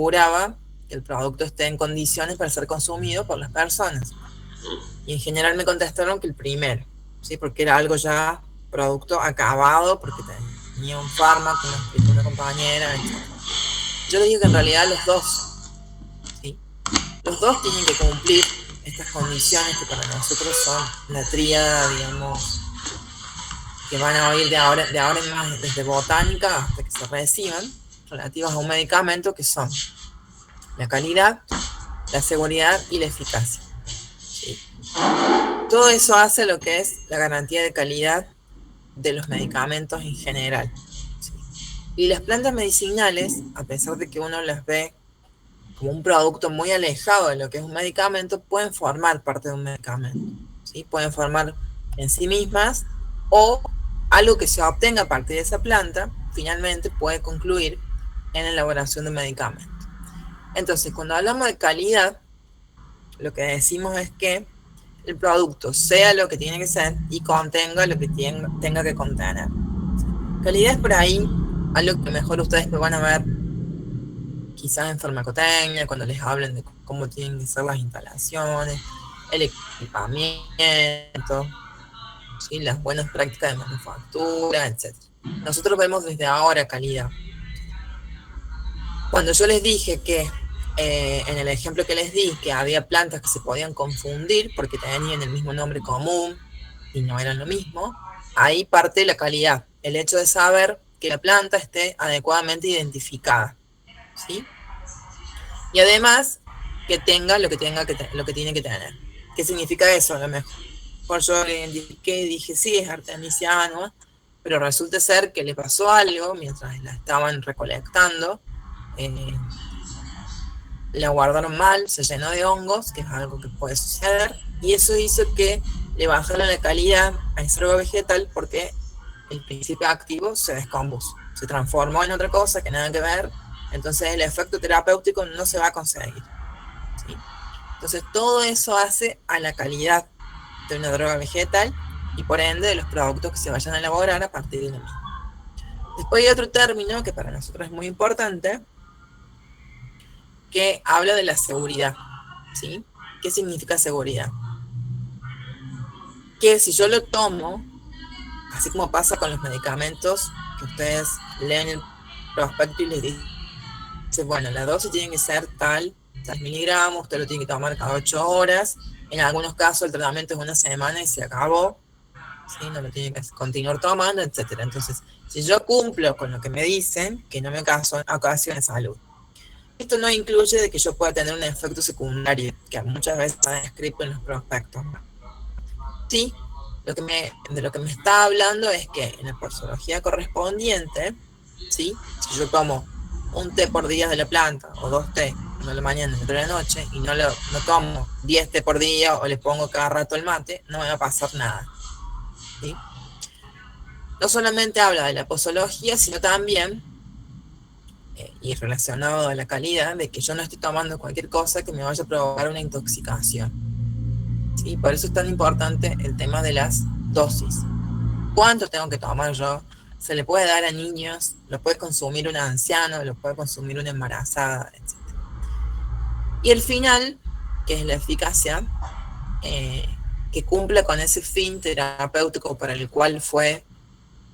aseguraba que el producto esté en condiciones para ser consumido por las personas. Y en general me contestaron que el primero, ¿sí? Porque era algo ya producto acabado, porque tenía un fármaco, me explicó una compañera, etc. Yo le digo que en realidad los dos, ¿sí? Los dos tienen que cumplir estas condiciones que para nosotros son la tríada, digamos, que van a oír de ahora en más, desde botánica hasta que se reciban, relativas a un medicamento, que son la calidad, la seguridad y la eficacia. ¿Sí? Todo eso hace lo que es la garantía de calidad de los medicamentos en general. ¿Sí? Y las plantas medicinales, a pesar de que uno las ve como un producto muy alejado de lo que es un medicamento, pueden formar parte de un medicamento. ¿Sí? Pueden formar en sí mismas, o algo que se obtenga a partir de esa planta, finalmente puede concluir en la elaboración de un medicamento. Entonces, cuando hablamos de calidad, lo que decimos es que el producto sea lo que tiene que ser y contenga lo que tenga que contener. Calidad es por ahí algo que mejor ustedes lo van a ver quizás en farmacotecnia, cuando les hablen de cómo tienen que ser las instalaciones, el equipamiento, ¿sí? Las buenas prácticas de manufactura, etc. Nosotros vemos desde ahora calidad. Cuando yo les dije que, en el ejemplo que les di, que había plantas que se podían confundir porque tenían el mismo nombre común y no eran lo mismo, ahí parte la calidad, el hecho de saber que la planta esté adecuadamente identificada, ¿sí? Y además que tenga lo que lo que tiene que tener. ¿Qué significa eso? A lo mejor yo le identifiqué y dije, sí, es artemisia annua, pero resulta ser que le pasó algo mientras la estaban recolectando. eh, la guardaron mal, se llenó de hongos, que es algo que puede suceder, y eso hizo que le bajaron la calidad a esa droga vegetal, porque el principio activo se descompuso, se transformó en otra cosa que nada que ver, entonces el efecto terapéutico no se va a conseguir, ¿sí? Entonces todo eso hace a la calidad de una droga vegetal y por ende de los productos que se vayan a elaborar a partir de lo mismo. Después hay otro término que para nosotros es muy importante, que habla de la seguridad, ¿sí? ¿Qué significa seguridad? Que si yo lo tomo, así como pasa con los medicamentos, que ustedes leen el prospecto y les dice, bueno, la dosis tiene que ser tal, tal miligramos, usted lo tiene que tomar cada 8 horas, en algunos casos el tratamiento es una semana y se acabó, ¿sí? No lo tiene que continuar tomando, etc. Entonces, si yo cumplo con lo que me dicen, que no me ocasione salud. Esto no incluye de que yo pueda tener un efecto secundario, que muchas veces está descrito en los prospectos. Sí, de lo que me está hablando es que en la posología correspondiente, ¿sí? Si yo tomo un té por día de la planta, o 2 té, uno de la mañana y otro de la noche, y no tomo 10 té por día, o le pongo cada rato el mate, no me va a pasar nada, ¿sí? No solamente habla de la posología, sino también, y relacionado a la calidad, de que yo no estoy tomando cualquier cosa que me vaya a provocar una intoxicación, ¿sí? Por eso es tan importante el tema de las dosis. ¿Cuánto tengo que tomar yo? Se le puede dar a niños, lo puede consumir un anciano, lo puede consumir una embarazada, etc. Y el final, que es la eficacia, eh, que cumple con ese fin terapéutico para el cual fue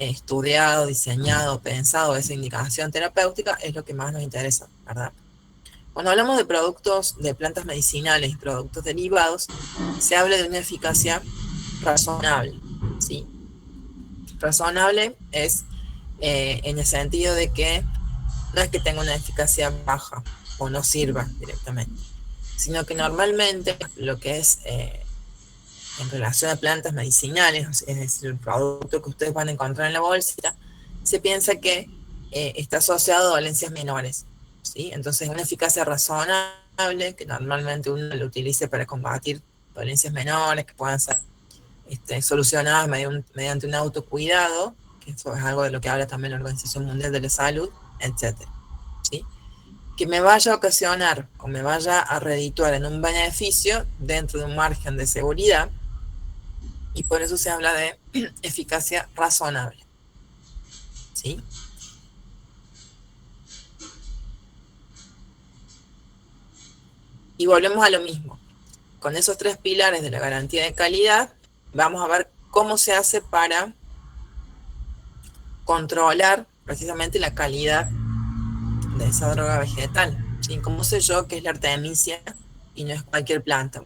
estudiado, diseñado, pensado esa indicación terapéutica, es lo que más nos interesa, ¿verdad? Cuando hablamos de productos de plantas medicinales y productos derivados, se habla de una eficacia razonable, ¿sí? Razonable es, en el sentido de que no es que tenga una eficacia baja o no sirva directamente, sino que normalmente lo que es, en relación a plantas medicinales, es decir, el producto que ustedes van a encontrar en la bolsita, se piensa que, está asociado a dolencias menores, ¿sí? Entonces una eficacia razonable que normalmente uno lo utilice para combatir dolencias menores que puedan ser, solucionadas mediante un autocuidado, que eso es algo de lo que habla también la Organización Mundial de la Salud, etcétera, ¿sí? Que me vaya a ocasionar o me vaya a redituar en un beneficio dentro de un margen de seguridad, y por eso se habla de eficacia razonable, ¿sí? Y volvemos a lo mismo. Con esos 3 pilares de la garantía de calidad, vamos a ver cómo se hace para controlar precisamente la calidad de esa droga vegetal. ¿Sí? ¿Cómo sé yo que es la artemisia y no es cualquier planta?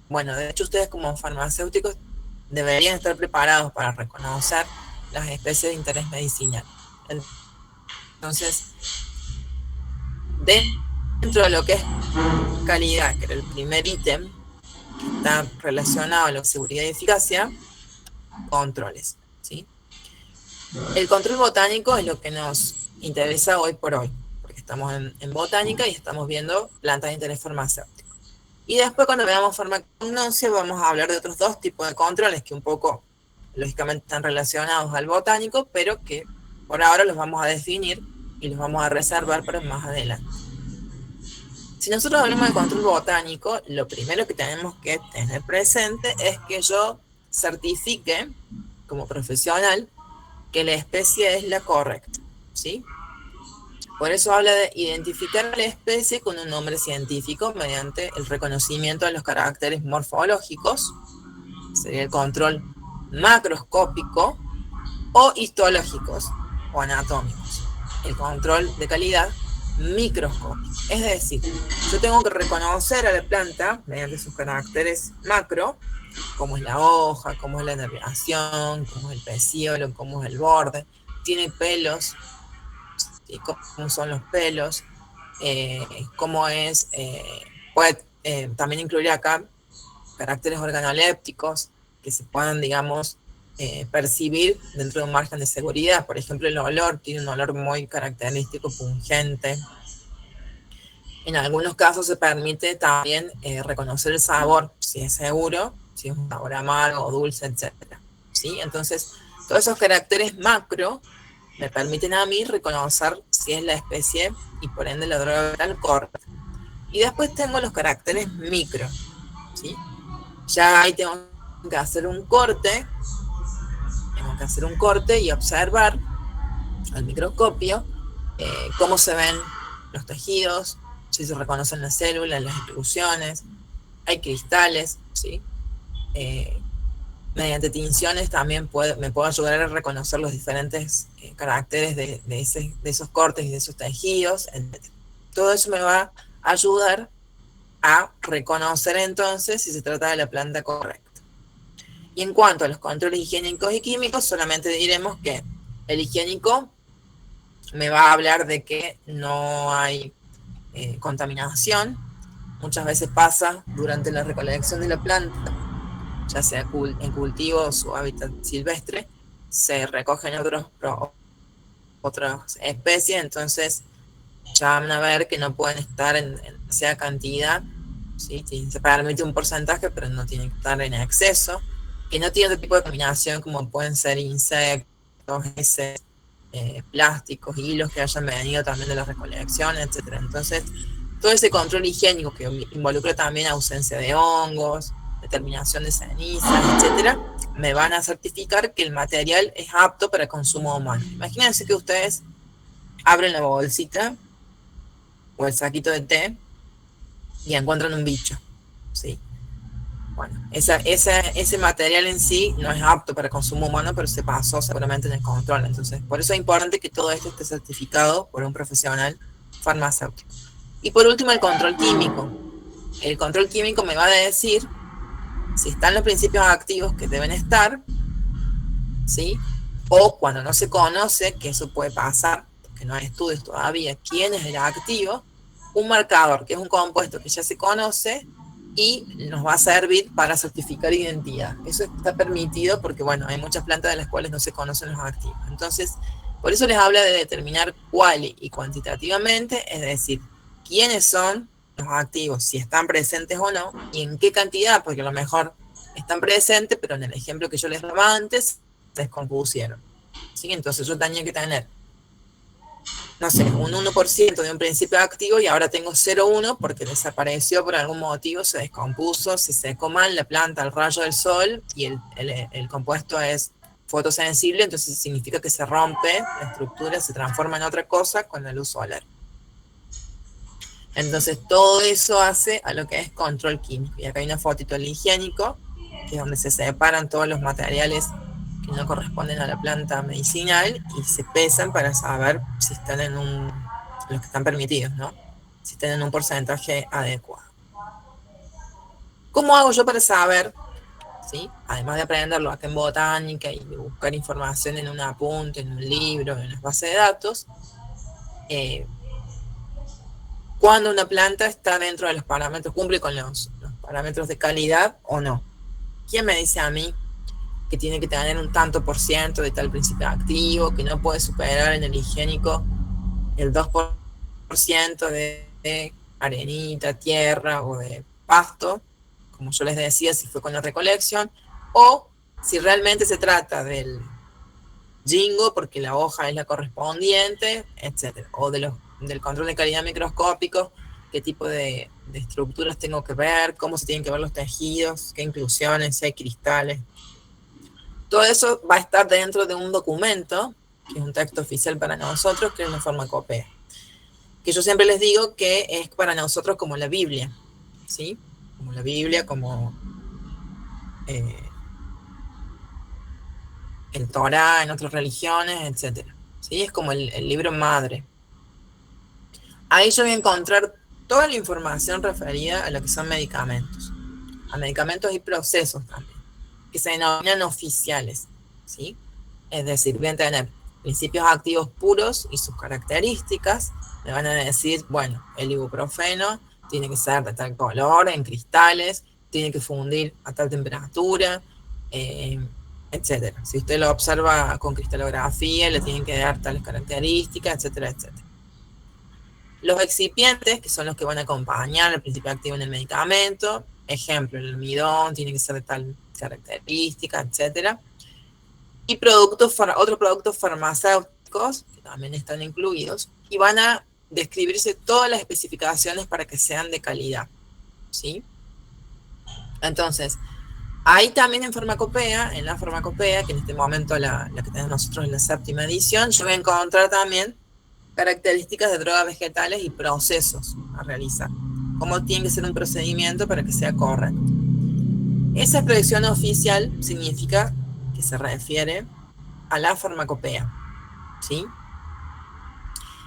Bueno, de hecho ustedes como farmacéuticos deberían estar preparados para reconocer las especies de interés medicinal. Entonces, dentro de lo que es calidad, que era el primer ítem, que está relacionado a la seguridad y eficacia, controles, ¿sí? El control botánico es lo que nos interesa hoy por hoy, porque estamos en botánica y estamos viendo plantas de interés farmacéutico. Y después cuando veamos farmacognosia vamos a hablar de otros 2 tipos de controles que un poco, lógicamente, están relacionados al botánico, pero que por ahora los vamos a definir y los vamos a reservar para más adelante. Si nosotros hablamos de control botánico, lo primero que tenemos que tener presente es que yo certifique como profesional que la especie es la correcta, ¿sí? Por eso habla de identificar a la especie con un nombre científico mediante el reconocimiento de los caracteres morfológicos, sería el control macroscópico, o histológicos o anatómicos, el control de calidad microscópico. Es decir, yo tengo que reconocer a la planta mediante sus caracteres macro, cómo es la hoja, cómo es la nervación, cómo es el pecíolo, cómo es el borde, tiene pelos, ¿sí? Cómo son los pelos, cómo es, puede también incluir acá caracteres organolépticos que se puedan, digamos, percibir dentro de un margen de seguridad. Por ejemplo, el olor tiene un olor muy característico, pungente. En algunos casos se permite también reconocer el sabor, si es seguro, si es un sabor amargo, dulce, etc. ¿Sí? Entonces, todos esos caracteres macro me permiten a mí reconocer si es la especie y por ende la droga vegetal correcta. Y después tengo los caracteres micro, ¿sí? Ya ahí tengo que hacer un corte, y observar al microscopio cómo se ven los tejidos, si se reconocen las células, las inclusiones, hay cristales, ¿sí? Mediante tinciones también me puedo ayudar a reconocer los diferentes caracteres de esos cortes y de esos tejidos, etc. Todo eso me va a ayudar a reconocer entonces si se trata de la planta correcta. Y en cuanto a los controles higiénicos y químicos, solamente diremos que el higiénico me va a hablar de que no hay contaminación. Muchas veces pasa durante la recolección de la planta, ya sea en cultivos o hábitat silvestre, se recogen otras especies, entonces ya van a ver que no pueden estar en demasiada cantidad, ¿sí? Se permite un porcentaje, pero no tiene que estar en exceso, que no tiene otro tipo de contaminación como pueden ser insectos, heces, plásticos, hilos que hayan venido también de la recolección, etc. Entonces, todo ese control higiénico que involucra también ausencia de hongos, determinación de cenizas, etc., me van a certificar que el material es apto para consumo humano. Imagínense que ustedes abren la bolsita o el saquito de té y encuentran un bicho, ¿sí? Bueno, ese material en sí no es apto para consumo humano, pero se pasó seguramente en el control. Entonces, por eso es importante que todo esto esté certificado por un profesional farmacéutico. Y por último, el control químico. El control químico me va a decir si están los principios activos que deben estar, ¿sí? O cuando no se conoce, que eso puede pasar, porque no hay estudios todavía, quién es el activo, un marcador, que es un compuesto que ya se conoce, y nos va a servir para certificar identidad. Eso está permitido porque, bueno, hay muchas plantas de las cuales no se conocen los activos. Entonces, por eso les habla de determinar cuál y cuantitativamente, es decir, quiénes son los activos, si están presentes o no, y en qué cantidad, porque a lo mejor están presentes, pero en el ejemplo que yo les daba antes, se descompusieron. ¿Sí? Entonces yo tenía que tener, no sé, un 1% de un principio activo y ahora tengo 0,1 porque desapareció por algún motivo, se descompuso, se secó mal la planta al rayo del sol y el compuesto es fotosensible, entonces significa que se rompe la estructura, se transforma en otra cosa con la luz solar. Entonces todo eso hace a lo que es control químico. Y acá hay una fotito del higiénico, que es donde se separan todos los materiales que no corresponden a la planta medicinal y se pesan para saber si están en los que están permitidos, ¿no? Si están en un porcentaje adecuado. ¿Cómo hago yo para saber, ¿sí? Además de aprenderlo acá en botánica y de buscar información en un apunte, en un libro, en las bases de datos, cuando una planta está dentro de los parámetros, cumple con los parámetros de calidad o no? ¿Quién me dice a mí que tiene que tener un tanto por ciento de tal principio activo, que no puede superar en el higiénico el 2% de arenita, tierra o de pasto, como yo les decía, si fue con la recolección, o si realmente se trata del jingo, porque la hoja es la correspondiente, etcétera, o del control de calidad microscópico, qué tipo de estructuras tengo que ver, cómo se tienen que ver los tejidos, qué inclusiones, si hay cristales. Todo eso va a estar dentro de un documento, que es un texto oficial para nosotros, que es la farmacopea. Que yo siempre les digo que es para nosotros como la Biblia, ¿sí? Como la Biblia, como el Torah en otras religiones, etc. ¿Sí? Es como el libro madre. Ahí yo voy a encontrar toda la información referida a lo que son medicamentos. A medicamentos y procesos también, que se denominan oficiales, ¿sí? Es decir, voy a tener principios activos puros y sus características. Me van a decir, bueno, el ibuprofeno tiene que ser de tal color, en cristales, tiene que fundir a tal temperatura, etcétera. Si usted lo observa con cristalografía, le tienen que dar tales características, etcétera, etcétera. Los excipientes, que son los que van a acompañar el principio activo en el medicamento, ejemplo, el almidón tiene que ser de tal característica, etcétera. Y otros productos farmacéuticos, que también están incluidos, y van a describirse todas las especificaciones para que sean de calidad, ¿sí? Entonces, hay también en la farmacopea, que en este momento la que tenemos nosotros en la 7ª edición, yo voy a encontrar también características de drogas vegetales y procesos a realizar. Cómo tiene que ser un procedimiento para que sea correcto. Esa expresión oficial significa que se refiere a la farmacopea, ¿sí?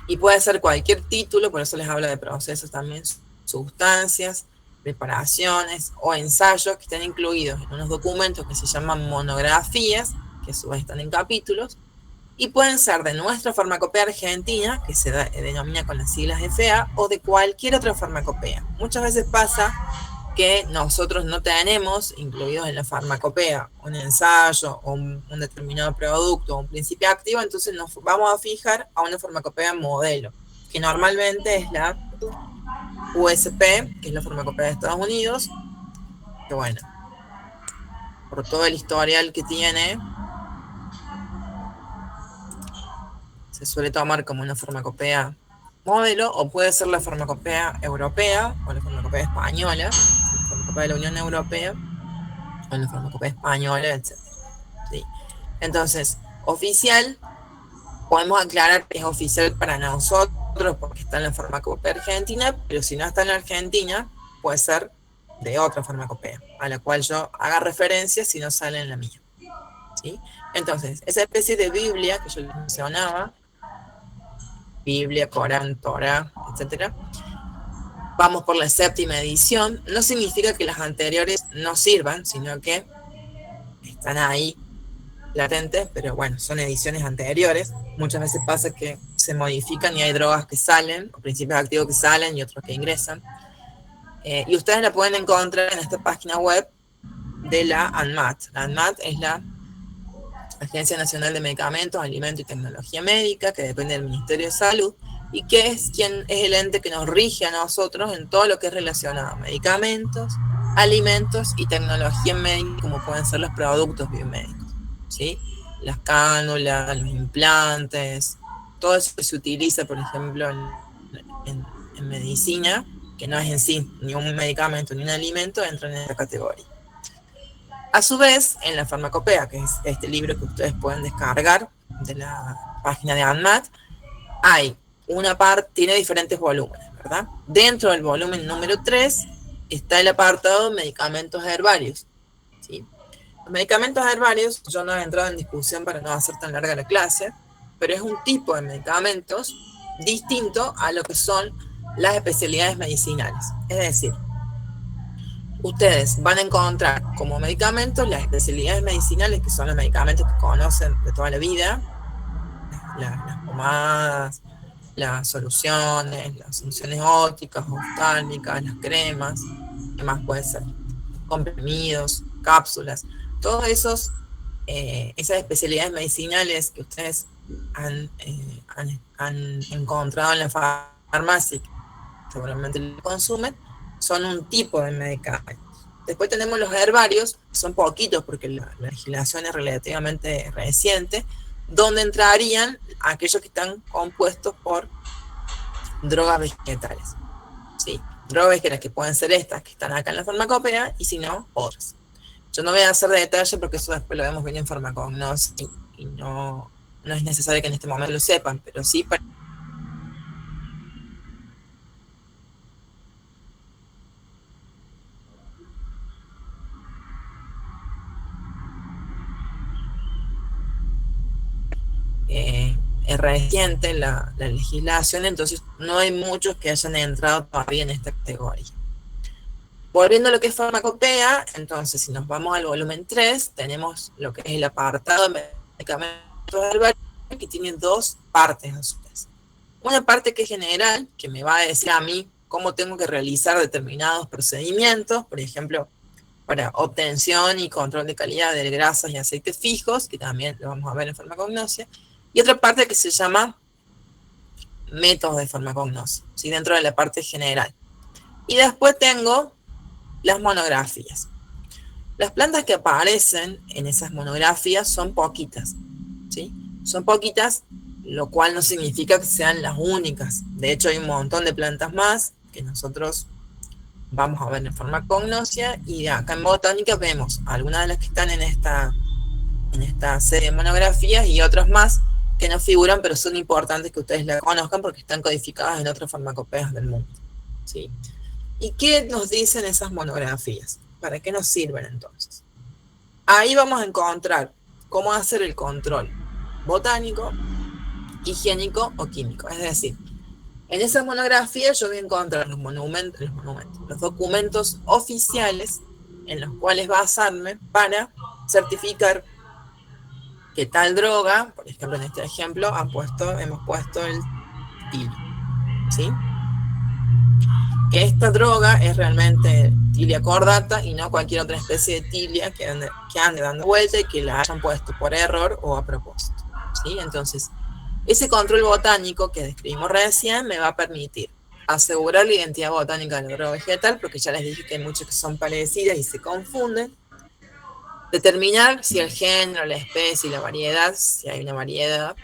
Y puede ser cualquier título, por eso les hablo de procesos también, sustancias, preparaciones o ensayos que estén incluidos en unos documentos que se llaman monografías, que a su vez están en capítulos, y pueden ser de nuestra farmacopea argentina, que se denomina con las siglas FA, o de cualquier otra farmacopea. Muchas veces pasa que nosotros no tenemos incluidos en la farmacopea un ensayo o un determinado producto o un principio activo, entonces nos vamos a fijar a una farmacopea modelo, que normalmente es la USP, que es la farmacopea de Estados Unidos, que bueno, por todo el historial que tiene, se suele tomar como una farmacopea modelo, o puede ser la farmacopea europea o la farmacopea española, la farmacopea de la Unión Europea o la farmacopea española, etc. ¿Sí? Entonces, oficial, podemos aclarar que es oficial para nosotros porque está en la farmacopea argentina, pero si no está en la Argentina, puede ser de otra farmacopea, a la cual yo haga referencia si no sale en la mía, ¿sí? Entonces, esa especie de Biblia que yo les mencionaba, Biblia, Corán, Torah, etc. Vamos por la 7ª edición. No significa que las anteriores no sirvan, sino que están ahí latentes, pero bueno, son ediciones anteriores. Muchas veces pasa que se modifican y hay drogas que salen, o principios activos que salen y otros que ingresan. Y ustedes la pueden encontrar en esta página web de la ANMAT. La ANMAT es la Agencia Nacional de Medicamentos, Alimentos y Tecnología Médica, que depende del Ministerio de Salud, y que es el ente que nos rige a nosotros en todo lo que es relacionado a medicamentos, alimentos y tecnología médica, como pueden ser los productos biomédicos, ¿sí? Las cánulas, los implantes, todo eso que se utiliza, por ejemplo, en medicina, que no es en sí ni un medicamento ni un alimento, entra en esa categoría. A su vez, en la farmacopea, que es este libro que ustedes pueden descargar de la página de ANMAT, hay una parte, tiene diferentes volúmenes, ¿verdad? Dentro del volumen número 3 está el apartado medicamentos herbarios, ¿sí? Los medicamentos herbarios, yo no he entrado en discusión para no hacer tan larga la clase, pero es un tipo de medicamentos distinto a lo que son las especialidades medicinales. Es decir, ustedes van a encontrar como medicamentos las especialidades medicinales, que son los medicamentos que conocen de toda la vida, las pomadas, las soluciones ópticas, oftálmicas, las cremas, ¿qué más puede ser? Comprimidos, cápsulas, todos esas especialidades medicinales que ustedes han encontrado en la farmacia, que seguramente lo consumen, son un tipo de medicamento. Después tenemos los herbarios, son poquitos porque la legislación es relativamente reciente, donde entrarían aquellos que están compuestos por drogas vegetales, ¿sí? Drogas vegetales que pueden ser estas que están acá en la farmacopea y si no, otras. Yo no voy a hacer de detalle porque eso después lo vemos bien en farmacognosia y no es necesario que en este momento lo sepan, pero sí para es reciente la legislación, entonces no hay muchos que hayan entrado todavía en esta categoría. Volviendo a lo que es farmacopea, entonces si nos vamos al volumen 3, tenemos lo que es el apartado de medicamentos herbarios, que tiene dos partes a su vez. Una parte que es general, que me va a decir a mí cómo tengo que realizar determinados procedimientos, por ejemplo, para obtención y control de calidad de grasas y aceites fijos, que también lo vamos a ver en farmacognosia, y otra parte que se llama métodos de farmacognosia, ¿sí? Dentro de la parte general. Y después tengo las monografías. Las plantas que aparecen en esas monografías son poquitas, ¿sí? Son poquitas, lo cual no significa que sean las únicas. De hecho, hay un montón de plantas más que nosotros vamos a ver en farmacognosia, y acá en botánica vemos algunas de las que están en esta serie de monografías y otras más que no figuran, pero son importantes que ustedes la conozcan porque están codificadas en otras farmacopeas del mundo, ¿sí? ¿Y qué nos dicen esas monografías? ¿Para qué nos sirven entonces? Ahí vamos a encontrar cómo hacer el control botánico, higiénico o químico. Es decir, en esas monografías yo voy a encontrar los documentos oficiales en los cuales basarme para certificar que tal droga, por ejemplo en este ejemplo, hemos puesto el tilo, ¿sí? Que esta droga es realmente tilia cordata y no cualquier otra especie de tilia que ande dando vuelta y que la hayan puesto por error o a propósito, ¿sí? Entonces, ese control botánico que describimos recién me va a permitir asegurar la identidad botánica de la droga vegetal, porque ya les dije que hay muchas que son parecidas y se confunden. Determinar si el género, la especie y la variedad, si hay una variedad,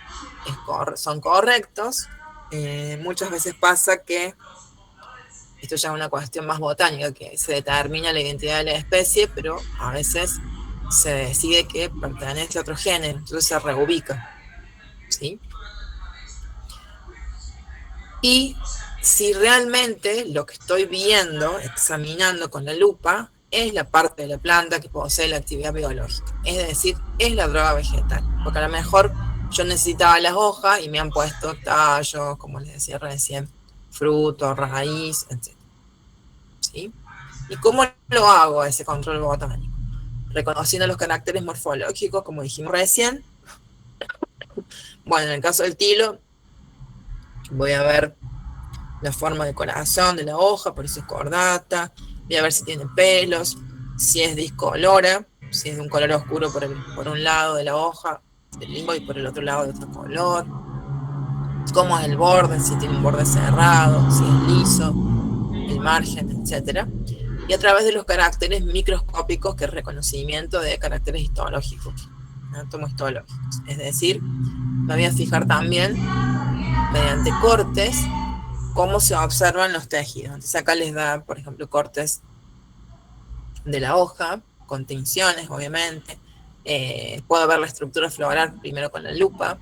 son correctos. Muchas veces pasa que esto ya es una cuestión más botánica, que se determina la identidad de la especie, pero a veces se decide que pertenece a otro género, entonces se reubica, ¿sí? Y si realmente lo que estoy viendo, examinando con la lupa, es la parte de la planta que posee la actividad biológica, es decir, es la droga vegetal, porque a lo mejor yo necesitaba las hojas y me han puesto tallos, como les decía recién, fruto, raíz, etc. ¿Sí? ¿Y cómo lo hago ese control botánico? Reconociendo los caracteres morfológicos, como dijimos recién. Bueno, en el caso del tilo, voy a ver la forma de corazón de la hoja, por eso es cordata, voy a ver si tiene pelos, si es discolora, si es de un color oscuro por un lado de la hoja del limbo y por el otro lado de otro color, cómo es el borde, si tiene un borde cerrado, si es liso, el margen, etc. Y a través de los caracteres microscópicos, que es reconocimiento de caracteres histológicos, tomos-histológicos. Es decir, me voy a fijar también, mediante cortes, cómo se observan los tejidos. Entonces acá les da, por ejemplo, cortes de la hoja, con tinciones, obviamente. Puedo ver la estructura floral primero con la lupa,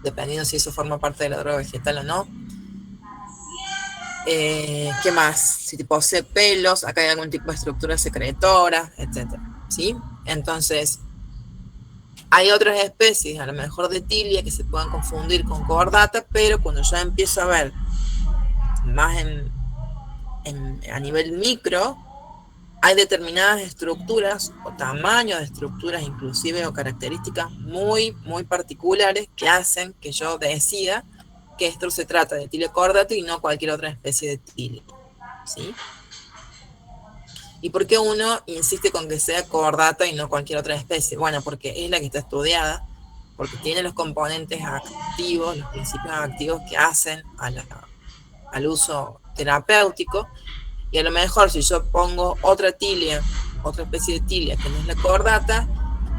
dependiendo si eso forma parte de la droga vegetal o no. ¿Qué más? Si posee pelos, acá hay algún tipo de estructura secretora, etcétera, ¿sí? Entonces, hay otras especies, a lo mejor de tilia, que se puedan confundir con cordata, pero cuando ya empiezo a ver más a nivel micro, hay determinadas estructuras o tamaños de estructuras inclusive o características muy, muy particulares que hacen que yo decida que esto se trata de Tilia cordata y no cualquier otra especie de tilia, ¿sí? ¿Y por qué uno insiste con que sea cordata y no cualquier otra especie? Bueno, porque es la que está estudiada, porque tiene los componentes activos, los principios activos que hacen al uso terapéutico, y a lo mejor si yo pongo otra tilia, otra especie de tilia que no es la cordata,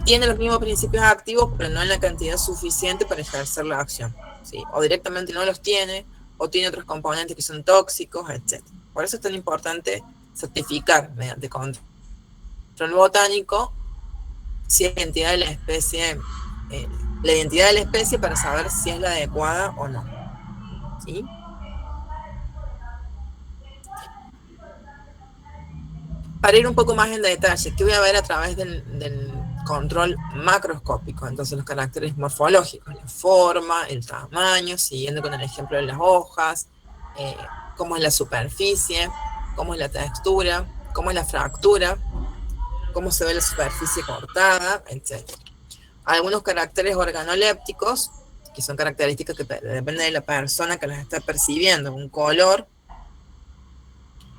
tiene los mismos principios activos, pero no en la cantidad suficiente para ejercer la acción, ¿sí? O directamente no los tiene, o tiene otros componentes que son tóxicos, etc. Por eso es tan importante certificar mediante control botánico si es la identidad de la especie, la identidad de la especie para saber si es la adecuada o no, ¿sí? Para ir un poco más en detalle, ¿qué voy a ver a través del control macroscópico? Entonces los caracteres morfológicos, la forma, el tamaño, siguiendo con el ejemplo de las hojas, cómo es la superficie, cómo es la textura, cómo es la fractura, cómo se ve la superficie cortada, etc. Algunos caracteres organolépticos, que son características que dependen de la persona que las está percibiendo, un color,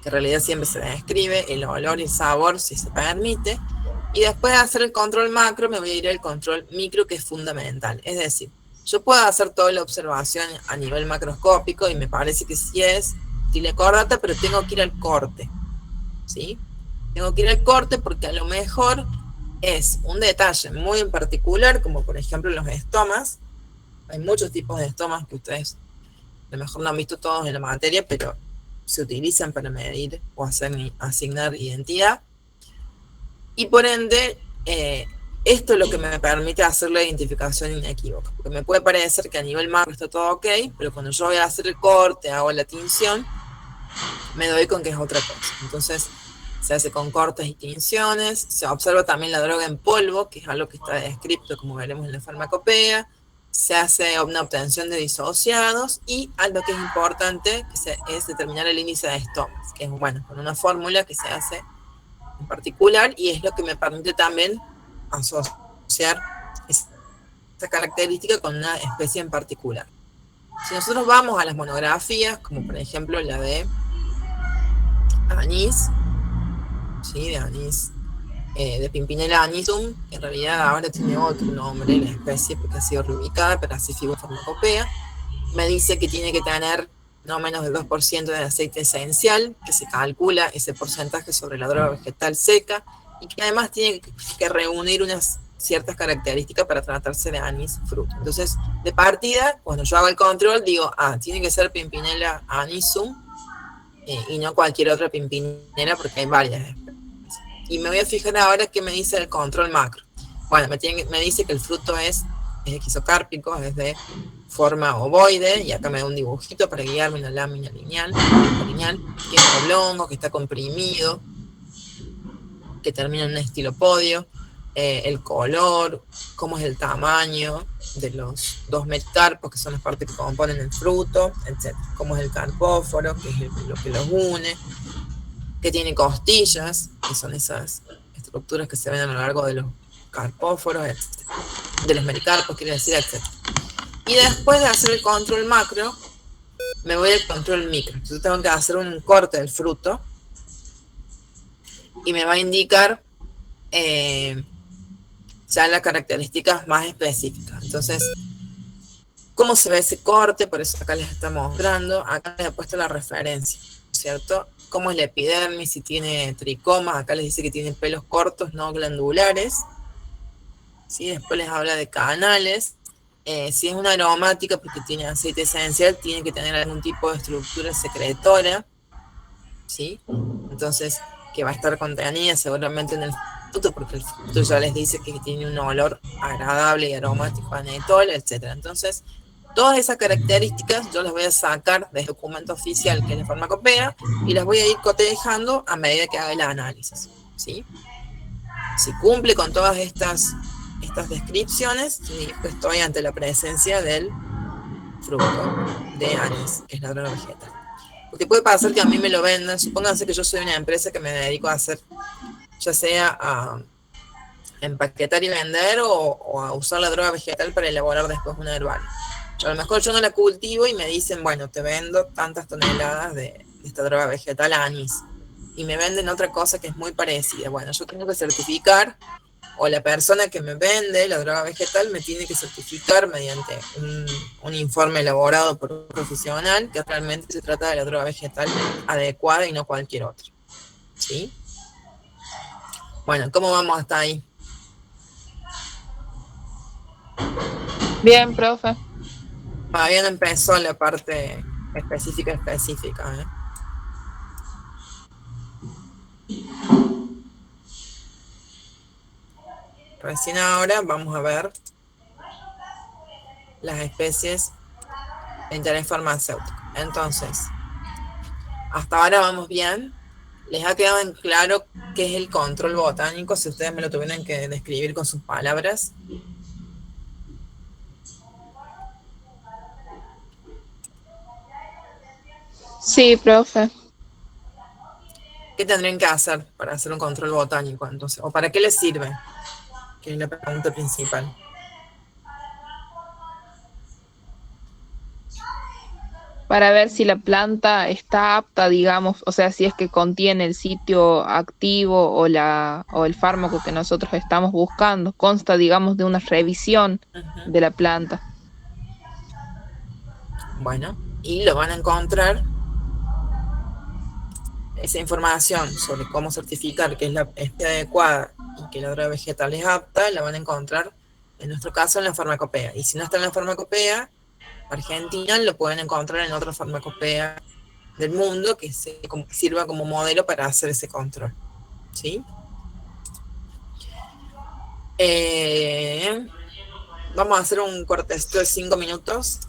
que en realidad siempre se describe, el olor y el sabor, si se permite, y después de hacer el control macro me voy a ir al control micro, que es fundamental. Es decir, yo puedo hacer toda la observación a nivel macroscópico y me parece que sí es Tilia cordata, pero tengo que ir al corte, ¿sí? Tengo que ir al corte porque a lo mejor es un detalle muy en particular, como por ejemplo los estomas. Hay muchos tipos de estomas que ustedes a lo mejor no han visto todos en la materia, pero se utilizan para medir o asignar identidad. Y por ende, esto es lo que me permite hacer la identificación inequívoca. Porque me puede parecer que a nivel macro está todo ok, pero cuando yo voy a hacer el corte, hago la tinción, me doy con que es otra cosa. Entonces, se hace con cortes y tinciones. Se observa también la droga en polvo, que es algo que está descrito, como veremos en la farmacopea. Se hace una obtención de disociados, y algo que es importante es determinar el índice de estomas, que es, bueno, con una fórmula que se hace en particular, y es lo que me permite también asociar esa característica con una especie en particular. Si nosotros vamos a las monografías, como por ejemplo la de anís, ¿sí? De anís, de Pimpinela anisum, en realidad ahora tiene otro nombre la especie porque ha sido reubicada, pero así figura farmacopea. Me dice que tiene que tener no menos del 2% de aceite esencial, que se calcula ese porcentaje sobre la droga vegetal seca, y que además tiene que reunir unas ciertas características para tratarse de anís fruto. Entonces, de partida, cuando yo hago el control, digo, tiene que ser Pimpinela anisum, y no cualquier otra pimpinela, porque hay varias especies. Y me voy a fijar ahora qué me dice el control macro. Bueno, me dice que el fruto es esquizocárpico, es de forma ovoide, y acá me da un dibujito para guiarme una lámina lineal, que es oblongo, que está comprimido, que termina en un estilo podio, el color, cómo es el tamaño de los dos metacarpos, que son las partes que componen el fruto, etc. Cómo es el carpóforo, que es lo que los une, que tiene costillas, que son esas estructuras que se ven a lo largo de los carpóforos, etc. De los mericarpos, quiere decir, etc. Y después de hacer el control macro, me voy al control micro. Entonces tengo que hacer un corte del fruto y me va a indicar ya las características más específicas. Entonces, ¿cómo se ve ese corte? Por eso acá les está mostrando. Acá les he puesto la referencia, ¿cierto? Cómo es la epidermis, si tiene tricomas. Acá les dice que tiene pelos cortos, no glandulares. ¿Sí? Después les habla de canales. Si es una aromática, porque tiene aceite esencial, tiene que tener algún tipo de estructura secretora, ¿sí? Entonces, que va a estar contenida seguramente en el fruto, porque el fruto ya les dice que tiene un olor agradable y aromático a netol, etc. Entonces, Todas esas características yo las voy a sacar del documento oficial que es la farmacopea y las voy a ir cotejando a medida que haga el análisis, ¿sí? Si cumple con todas estas descripciones, significa que estoy ante la presencia del fruto de anís, que es la droga vegetal. Porque puede pasar que a mí me lo vendan, supónganse que yo soy una empresa que me dedico a hacer, ya sea a empaquetar y vender o a usar la droga vegetal para elaborar después una herbal. A lo mejor yo no la cultivo y me dicen, bueno, te vendo tantas toneladas de esta droga vegetal a anís. Y me venden otra cosa que es muy parecida. Bueno, yo tengo que certificar, o la persona que me vende la droga vegetal me tiene que certificar mediante un informe elaborado por un profesional que realmente se trata de la droga vegetal adecuada y no cualquier otra. ¿Sí? Bueno, ¿cómo vamos hasta ahí? Bien, profe. Todavía no empezó la parte específica, ¿eh? Recién ahora vamos a ver las especies de interés farmacéutico. Entonces, hasta ahora vamos bien. ¿Les ha quedado en claro qué es el control botánico? Si ustedes me lo tuvieran que describir con sus palabras, Sí, profe. ¿qué tendrían que hacer para hacer un control botánico entonces? ¿O para qué les sirve? Que es la pregunta principal. Para ver si la planta está apta, digamos, o sea, si es que contiene el sitio activo o el fármaco que nosotros estamos buscando. Consta, digamos, de una revisión Ujú. de la planta. Bueno, y lo van a encontrar, esa información sobre cómo certificar que es la especie adecuada y que la droga vegetal es apta, la van a encontrar, en nuestro caso, en la farmacopea. Y si no está en la farmacopea argentina, lo pueden encontrar en otra farmacopea del mundo que sirva como modelo para hacer ese control. ¿Sí? Eh, Vamos a hacer un cortecito de 5 minutos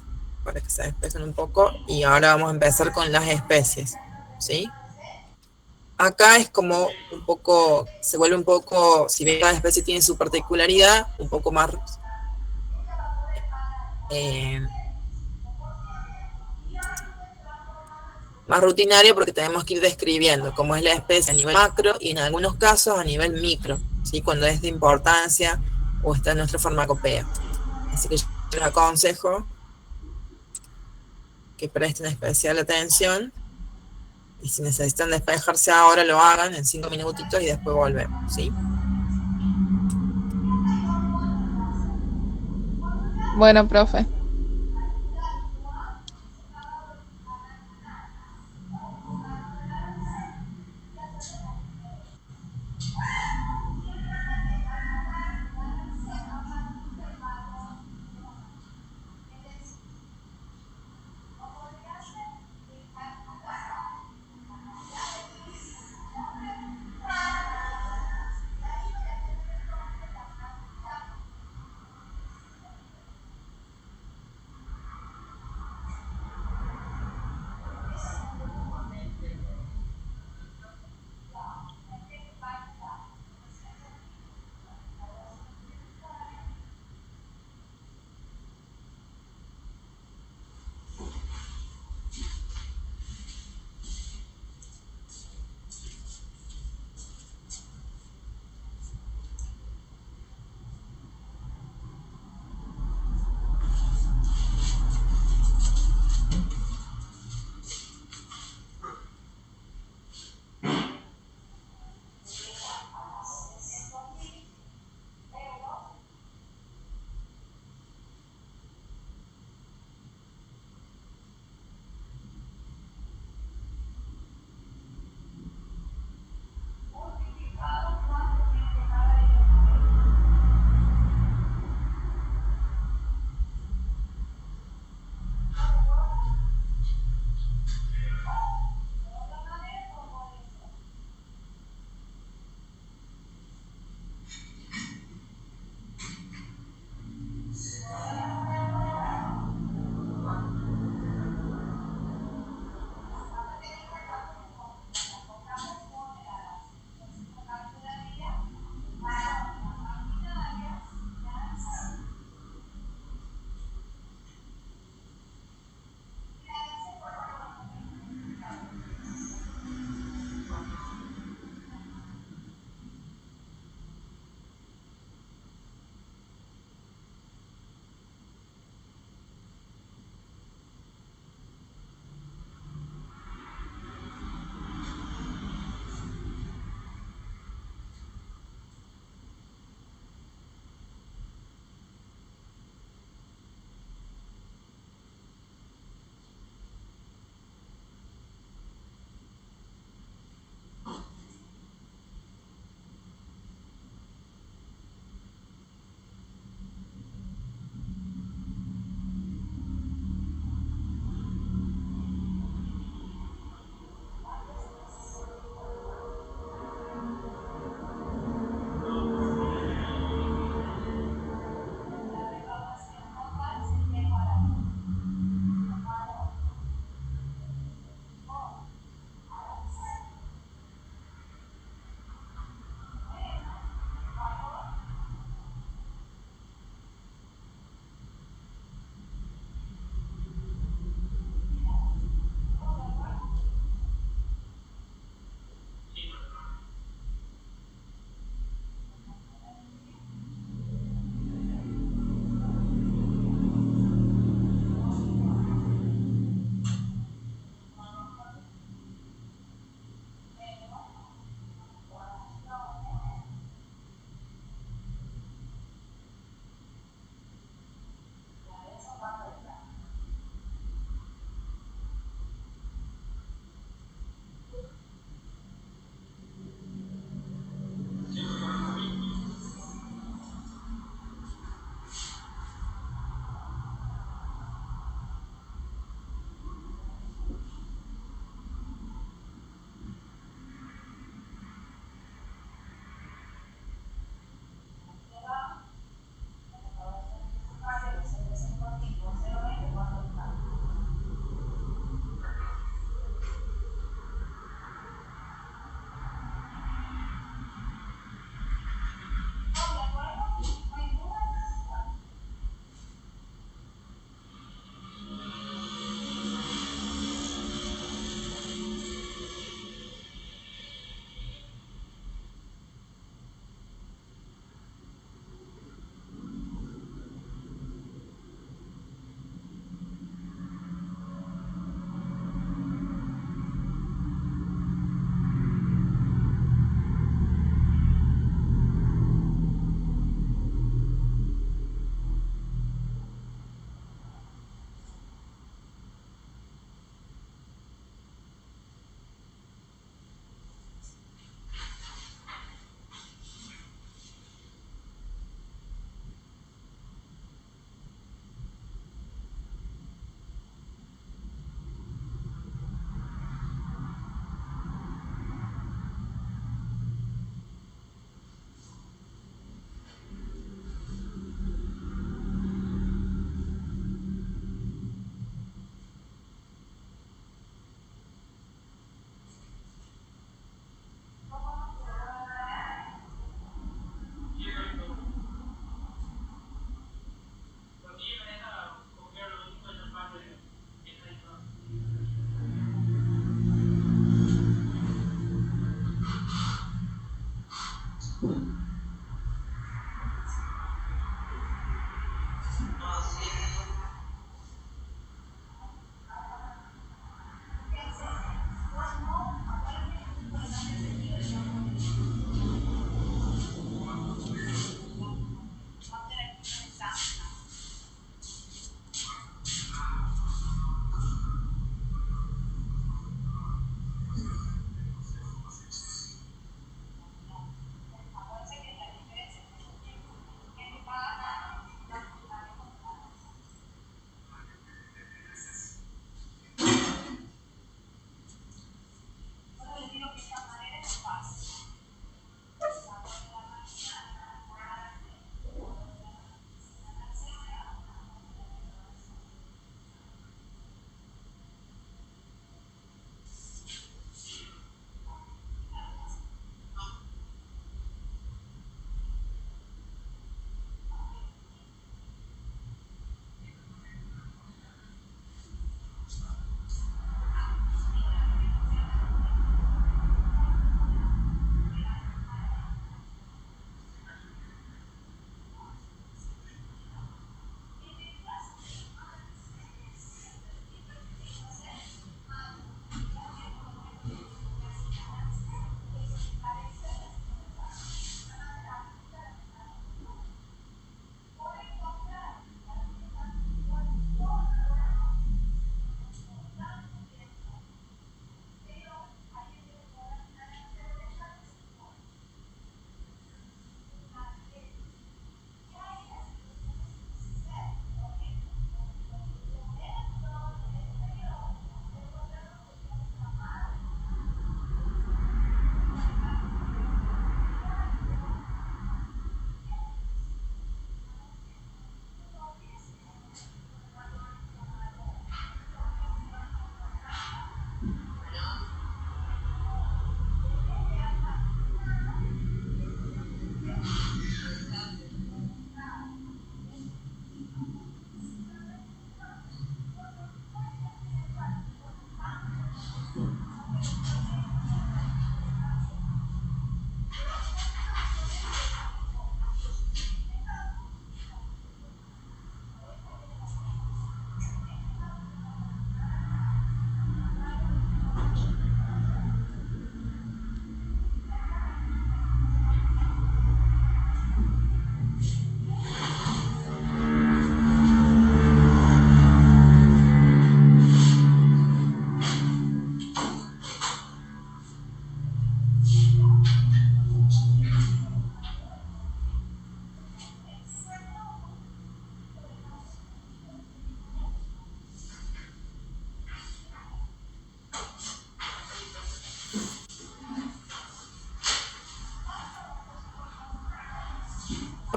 para que se despejen un poco y ahora vamos a empezar con las especies. ¿Sí? Acá es como un poco, se vuelve un poco, si bien cada especie tiene su particularidad, un poco eh, más rutinario porque tenemos que ir describiendo cómo es la especie a nivel macro y en algunos casos a nivel micro, ¿sí? Cuando es de importancia o está en nuestra farmacopea. Así que yo les aconsejo que presten especial atención y si necesitan despejarse ahora lo hagan en 5 minutitos y después volvemos, ¿sí? Bueno, profe.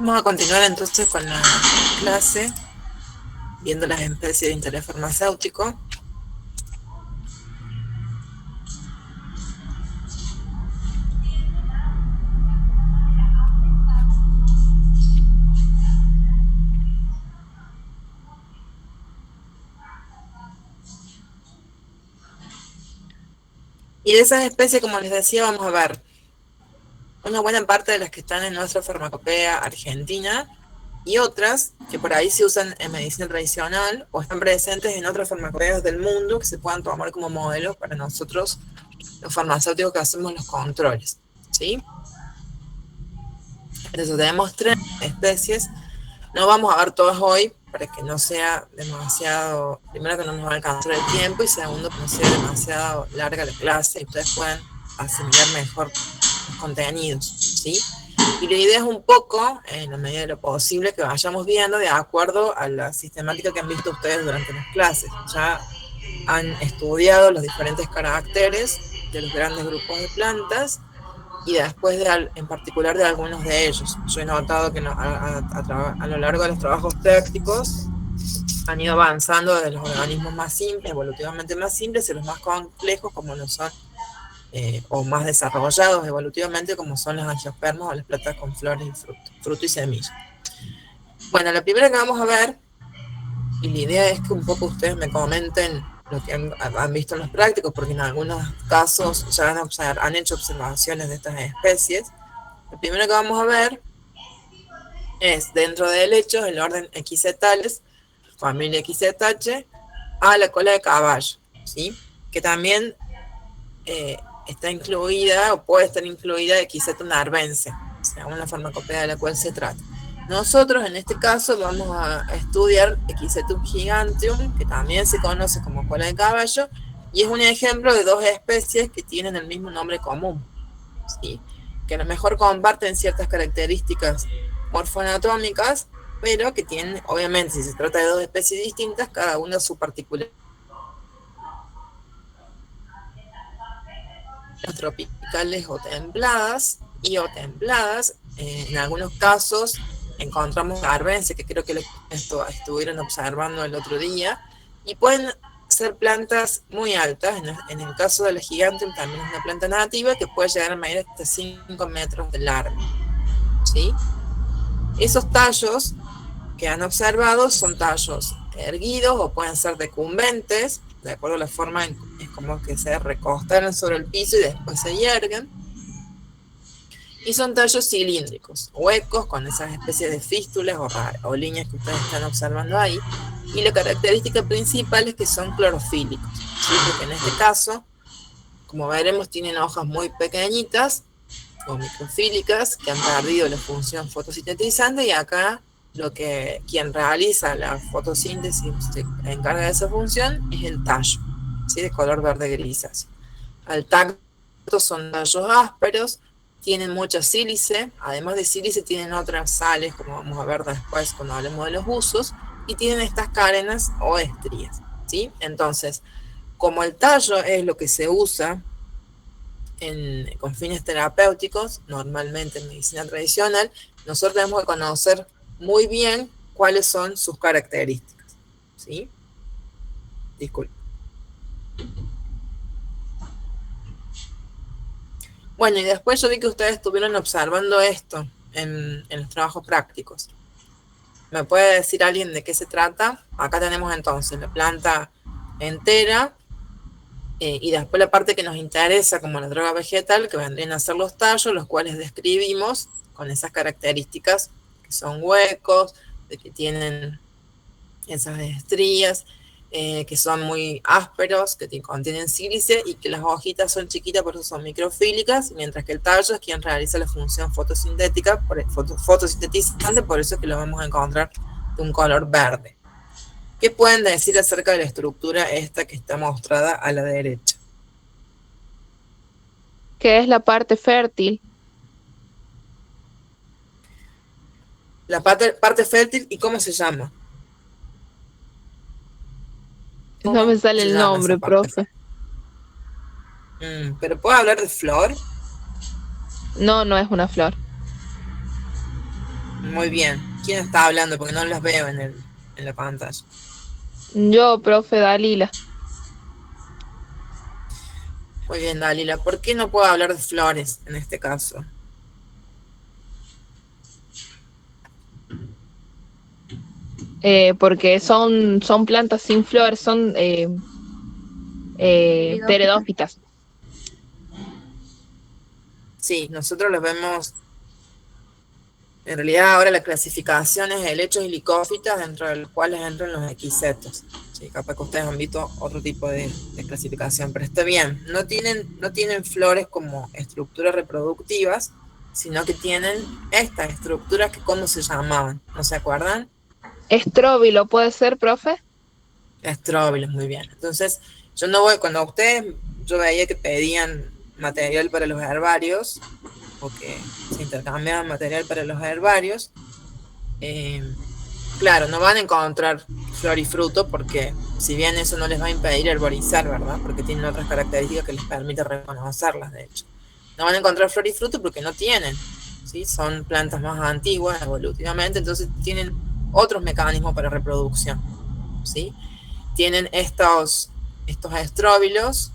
Vamos a continuar entonces con la clase, viendo las especies de interés farmacéutico. Y de esas especies, como les decía, vamos a ver una buena parte de las que están en nuestra farmacopea argentina y otras que por ahí se usan en medicina tradicional o están presentes en otras farmacopeas del mundo que se puedan tomar como modelo para nosotros, los farmacéuticos que hacemos los controles, ¿sí? Entonces tenemos 3 especies. No vamos a ver todas hoy para que no sea demasiado, primero que no nos va a alcanzar el tiempo y segundo que no sea demasiado larga la clase y ustedes puedan asimilar mejor los contenidos, ¿sí? Y la idea es un poco, en la medida de lo posible, que vayamos viendo de acuerdo a la sistemática que han visto ustedes durante las clases. Ya han estudiado los diferentes caracteres de los grandes grupos de plantas y después en particular de algunos de ellos. Yo he notado que a lo largo de los trabajos prácticos han ido avanzando desde los organismos más simples, evolutivamente más simples, y los más complejos como lo son, o más desarrollados evolutivamente como son los angiospermas o las plantas con flores y fruto y semilla. Bueno, la primera que vamos a ver, y la idea es que un poco ustedes me comenten lo que han visto en los prácticos, porque en algunos casos ya han hecho observaciones de estas especies. Lo primero que vamos a ver es, dentro de helechos, el orden Equisetalis, familia Equisetaceae, a la cola de caballo, ¿sí? Que también está incluida, o puede estar incluida, Equisetum arvense, según la farmacopea de la cual se trata. Nosotros en este caso vamos a estudiar Equisetum giganteum, que también se conoce como cola de caballo, y es un ejemplo de 2 especies que tienen el mismo nombre común, ¿sí? Que a lo mejor comparten ciertas características morfoanatómicas, pero que tienen, obviamente, si se trata de 2 especies distintas, cada una su particularidad. Tropicales o templadas, en algunos casos encontramos arvense, que creo que esto estuvieron observando el otro día, y pueden ser plantas muy altas. En el caso de la giganteum también es una planta nativa que puede llegar a medir hasta 5 metros de largo, ¿sí? Esos tallos que han observado son tallos erguidos o pueden ser decumbentes, de acuerdo a la forma, es como que se recostaran sobre el piso y después se yerguen. Y son tallos cilíndricos, huecos, con esas especies de fístulas o líneas que ustedes están observando ahí. Y la característica principal es que son clorofílicos, ¿sí? Porque en este caso, como veremos, tienen hojas muy pequeñitas o microfílicas que han perdido la función fotosintetizante, y acá quien realiza la fotosíntesis, se encarga de esa función, es el tallo, ¿sí? De color verde grisáceo. Al tacto son tallos ásperos, tienen mucha sílice, además de sílice tienen otras sales, como vamos a ver después cuando hablemos de los usos, y tienen estas carenas o estrías, ¿sí? Entonces, como el tallo es lo que se usa con fines terapéuticos, normalmente en medicina tradicional, nosotros tenemos que conocer muy bien cuáles son sus características, ¿sí? Disculpe. Bueno, y después yo vi que ustedes estuvieron observando esto en los trabajos prácticos. ¿Me puede decir alguien de qué se trata? Acá tenemos entonces la planta entera, y después la parte que nos interesa como la droga vegetal, que vendrían a ser los tallos, los cuales describimos con esas características, que son huecos, de que tienen esas estrías, que son muy ásperos, que contienen sílice, y que las hojitas son chiquitas, por eso son microfílicas, mientras que el tallo es quien realiza la función fotosintética, fotosintetizante, por eso es que lo vamos a encontrar de un color verde. ¿Qué pueden decir acerca de la estructura esta que está mostrada a la derecha? Que es la parte fértil. La parte fértil, ¿y cómo se llama? No me sale el nombre, profe. ¿Pero puedo hablar de flor? No, no es una flor. Muy bien. ¿Quién está hablando? Porque no las veo en la pantalla. Yo, profe Dalila. Muy bien, Dalila. ¿Por qué no puedo hablar de flores en este caso? Porque son plantas sin flores, son pteridófitas. Sí, nosotros los vemos. En realidad ahora la clasificación es helechos y licófitas, dentro de los cuales entran los equisetos. Sí, capaz que ustedes han visto otro tipo de clasificación, pero está bien. No tienen flores como estructuras reproductivas, sino que tienen estas estructuras que ¿cómo se llamaban? ¿No se acuerdan? Estróbilo, ¿puede ser, profe? Estróbilos, muy bien. Entonces, yo no voy, cuando ustedes, yo veía que pedían material para los herbarios, o que se intercambiaban material para los herbarios, eh, claro, no van a encontrar flor y fruto porque si bien eso no les va a impedir herborizar, ¿verdad? Porque tienen otras características que les permiten reconocerlas, de hecho. No van a encontrar flor y fruto porque no tienen, ¿sí? Son plantas más antiguas evolutivamente, entonces tienen otros mecanismos para reproducción, ¿sí? Tienen estos estróbilos,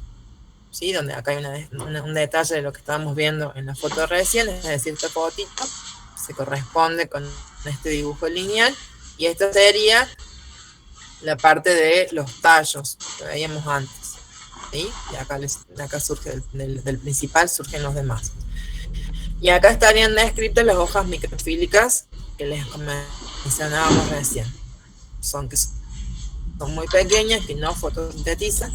¿sí? Donde acá hay un detalle de lo que estábamos viendo en la foto recién, es decir, esta fotito se corresponde con este dibujo lineal, y esta sería la parte de los tallos que veíamos antes, ¿sí? Y acá surge del principal, surgen los demás. Y acá estarían descritas las hojas microfílicas que les mencionábamos recién. Son muy pequeñas, que no fotosintetizan,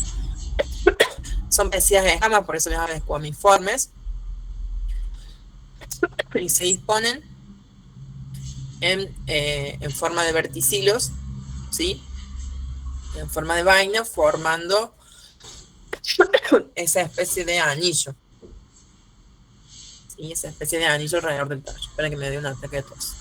son pecias de escamas, por eso les llaman escuamiformes, y se disponen en forma de verticilos, ¿sí? En forma de vaina, formando esa especie de anillo, ¿sí? Esa especie de anillo alrededor del tallo. Espera que me dé un ataque de tos.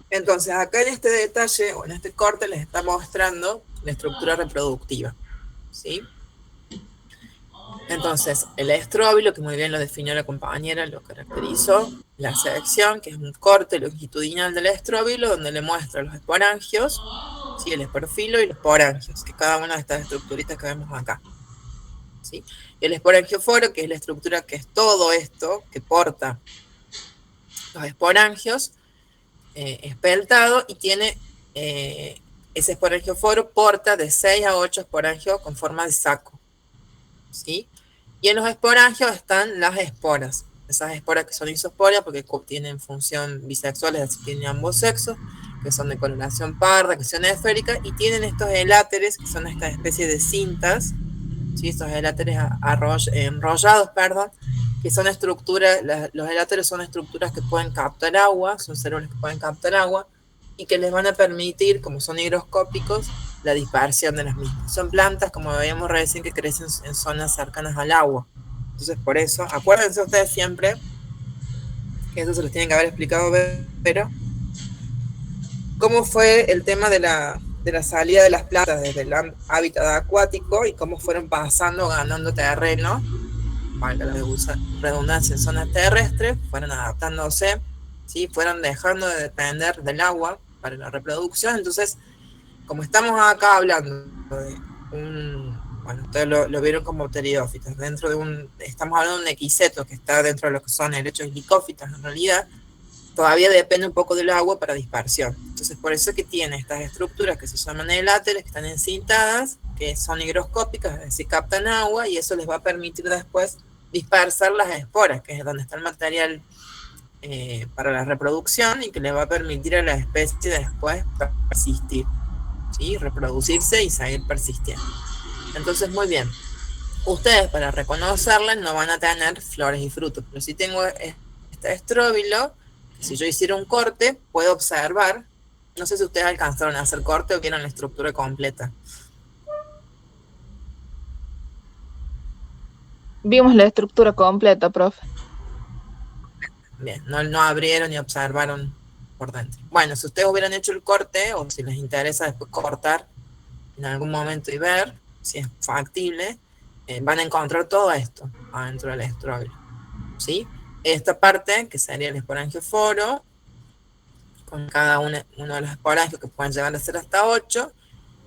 Entonces, acá en este detalle, o en este corte, les está mostrando la estructura reproductiva, ¿sí? Entonces, el estróbilo, que muy bien lo definió la compañera, lo caracterizó, la sección, que es un corte longitudinal del estróbilo, donde le muestra los esporangios, ¿sí? El esporfilo y los porangios, que cada una de estas estructuritas que vemos acá, ¿sí? El esporangioforo, que es la estructura que es todo esto, que porta los esporangios, espeltado, y tiene ese esporangioforo porta de 6 a 8 esporangios con forma de saco, ¿sí? Y en los esporangios están las esporas, esas esporas que son isosporias porque tienen función bisexual, es decir, tienen ambos sexos, que son de coloración parda, que son esféricas, y tienen estos eláteres, que son esta especie de cintas, ¿sí? Estos eláteres enrollados, perdón, que son estructuras, los eláteres son estructuras que pueden captar agua, son células que pueden captar agua, y que les van a permitir, como son higroscópicos, la dispersión de las mismas. Son plantas, como veíamos recién, que crecen en zonas cercanas al agua. Entonces, por eso, acuérdense ustedes siempre, que eso se los tienen que haber explicado, pero cómo fue el tema de la salida de las plantas desde el hábitat acuático y cómo fueron pasando, ganando terreno, valga la redundancia, en zonas terrestres, fueron adaptándose, ¿sí? Fueron dejando de depender del agua para la reproducción. Entonces, como estamos acá hablando de bueno, ustedes lo vieron como pteridófitas, estamos hablando de un equiseto que está dentro de lo que son helechos y licófitas, en realidad, todavía depende un poco del agua para dispersión. Entonces, por eso es que tiene estas estructuras que se llaman eláteres, que están encintadas, que son higroscópicas, es decir, captan agua, y eso les va a permitir después dispersar las esporas, que es donde está el material para la reproducción, y que le va a permitir a la especie después persistir, ¿sí? Reproducirse y seguir persistiendo. Entonces, muy bien. Ustedes, para reconocerlas, no van a tener flores y frutos, pero si tengo este estróbilo, si yo hiciera un corte, puedo observar, no sé si ustedes alcanzaron a hacer corte o vieron la estructura completa. Vimos la estructura completa, profe. Bien, no abrieron y observaron por dentro. Bueno, si ustedes hubieran hecho el corte, o si les interesa después cortar en algún momento y ver si es factible, van a encontrar todo esto adentro del estróbilo, ¿sí? Esta parte, que sería el esporangioforo, con cada uno de los esporangios, que pueden llegar a ser hasta 8,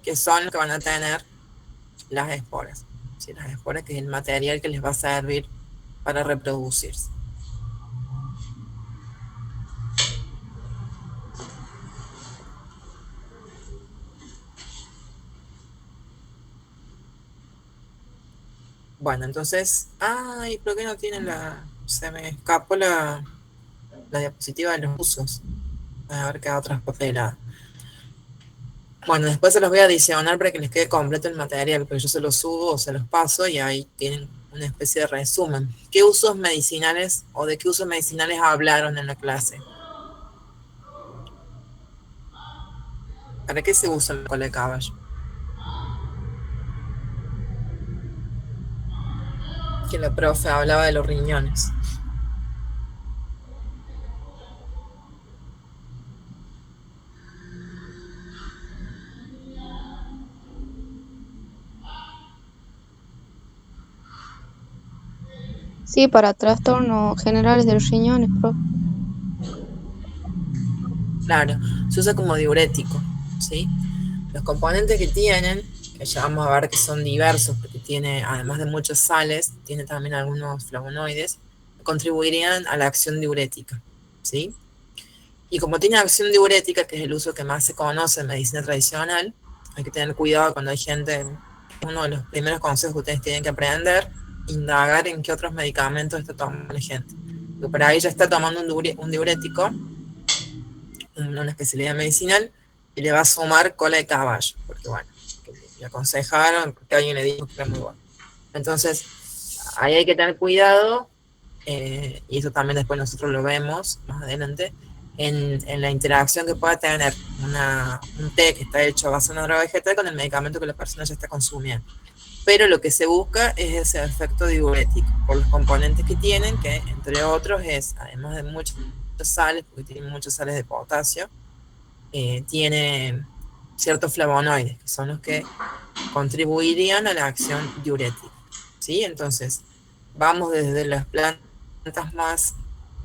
que son los que van a tener las esporas. ¿Sí? Las esporas, que es el material que les va a servir para reproducirse. Bueno, entonces, ay, ¿por qué no tiene se me escapó la diapositiva de los usos? A ver, queda traspapelada. Bueno, después se los voy a adicionar para que les quede completo el material, pero yo se los subo o se los paso y ahí tienen una especie de resumen. ¿Qué usos medicinales o de qué usos medicinales hablaron en la clase? ¿Para qué se usa la cola de caballo? Que la profe hablaba de los riñones. Sí, para trastornos generales de los riñones, profe. Claro, se usa como diurético, ¿sí? Los componentes que tienen, que ya vamos a ver que son diversos, porque tiene, además de muchas sales, tiene también algunos flavonoides, contribuirían a la acción diurética, ¿sí? Y como tiene acción diurética, que es el uso que más se conoce en medicina tradicional, hay que tener cuidado cuando hay gente, uno de los primeros consejos que ustedes tienen que aprender, indagar en qué otros medicamentos está tomando la gente. Porque para ella está tomando un diurético, una especialidad medicinal, y le va a sumar cola de caballo, porque bueno, le aconsejaron, porque alguien le dijo que era muy bueno. Entonces, ahí hay que tener cuidado, y eso también después nosotros lo vemos más adelante, en la interacción que pueda tener un té que está hecho a base de una droga vegetal con el medicamento que la persona ya está consumiendo. Pero lo que se busca es ese efecto diurético, por los componentes que tienen, que entre otros es, además de muchas sales, porque tienen muchas sales de potasio, tiene ciertos flavonoides, que son los que contribuirían a la acción diurética, ¿sí? Entonces, vamos desde las plantas más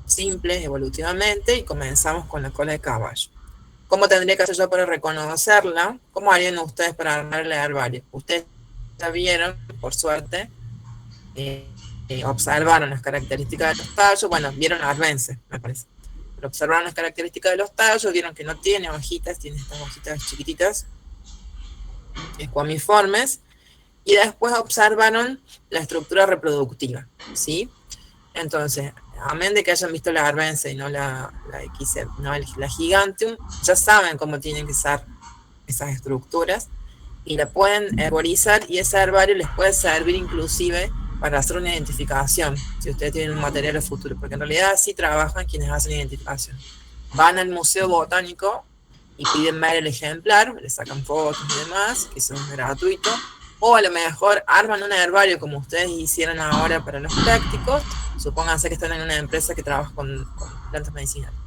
simples evolutivamente y comenzamos con la cola de caballo. ¿Cómo tendría que hacer yo para reconocerla? ¿Cómo harían ustedes para armar el herbario? Ustedes ya vieron, por suerte, observaron las características de los tallos, bueno, vieron arbences, me parece, pero observaron las características de los tallos, vieron que no tiene hojitas, tiene estas hojitas chiquititas, escuamiformes, y después observaron la estructura reproductiva, ¿sí? Entonces, amén de que hayan visto la arbense y no la giganteum, ya saben cómo tienen que ser esas estructuras y la pueden herborizar, y ese herbario les puede servir inclusive para hacer una identificación, si ustedes tienen un material a futuro, porque en realidad así trabajan quienes hacen identificación. Van al museo botánico y piden ver el ejemplar, les sacan fotos y demás, que eso es gratuito, o a lo mejor arman un herbario como ustedes hicieron ahora para los prácticos. Supónganse que están en una empresa que trabaja con plantas medicinales.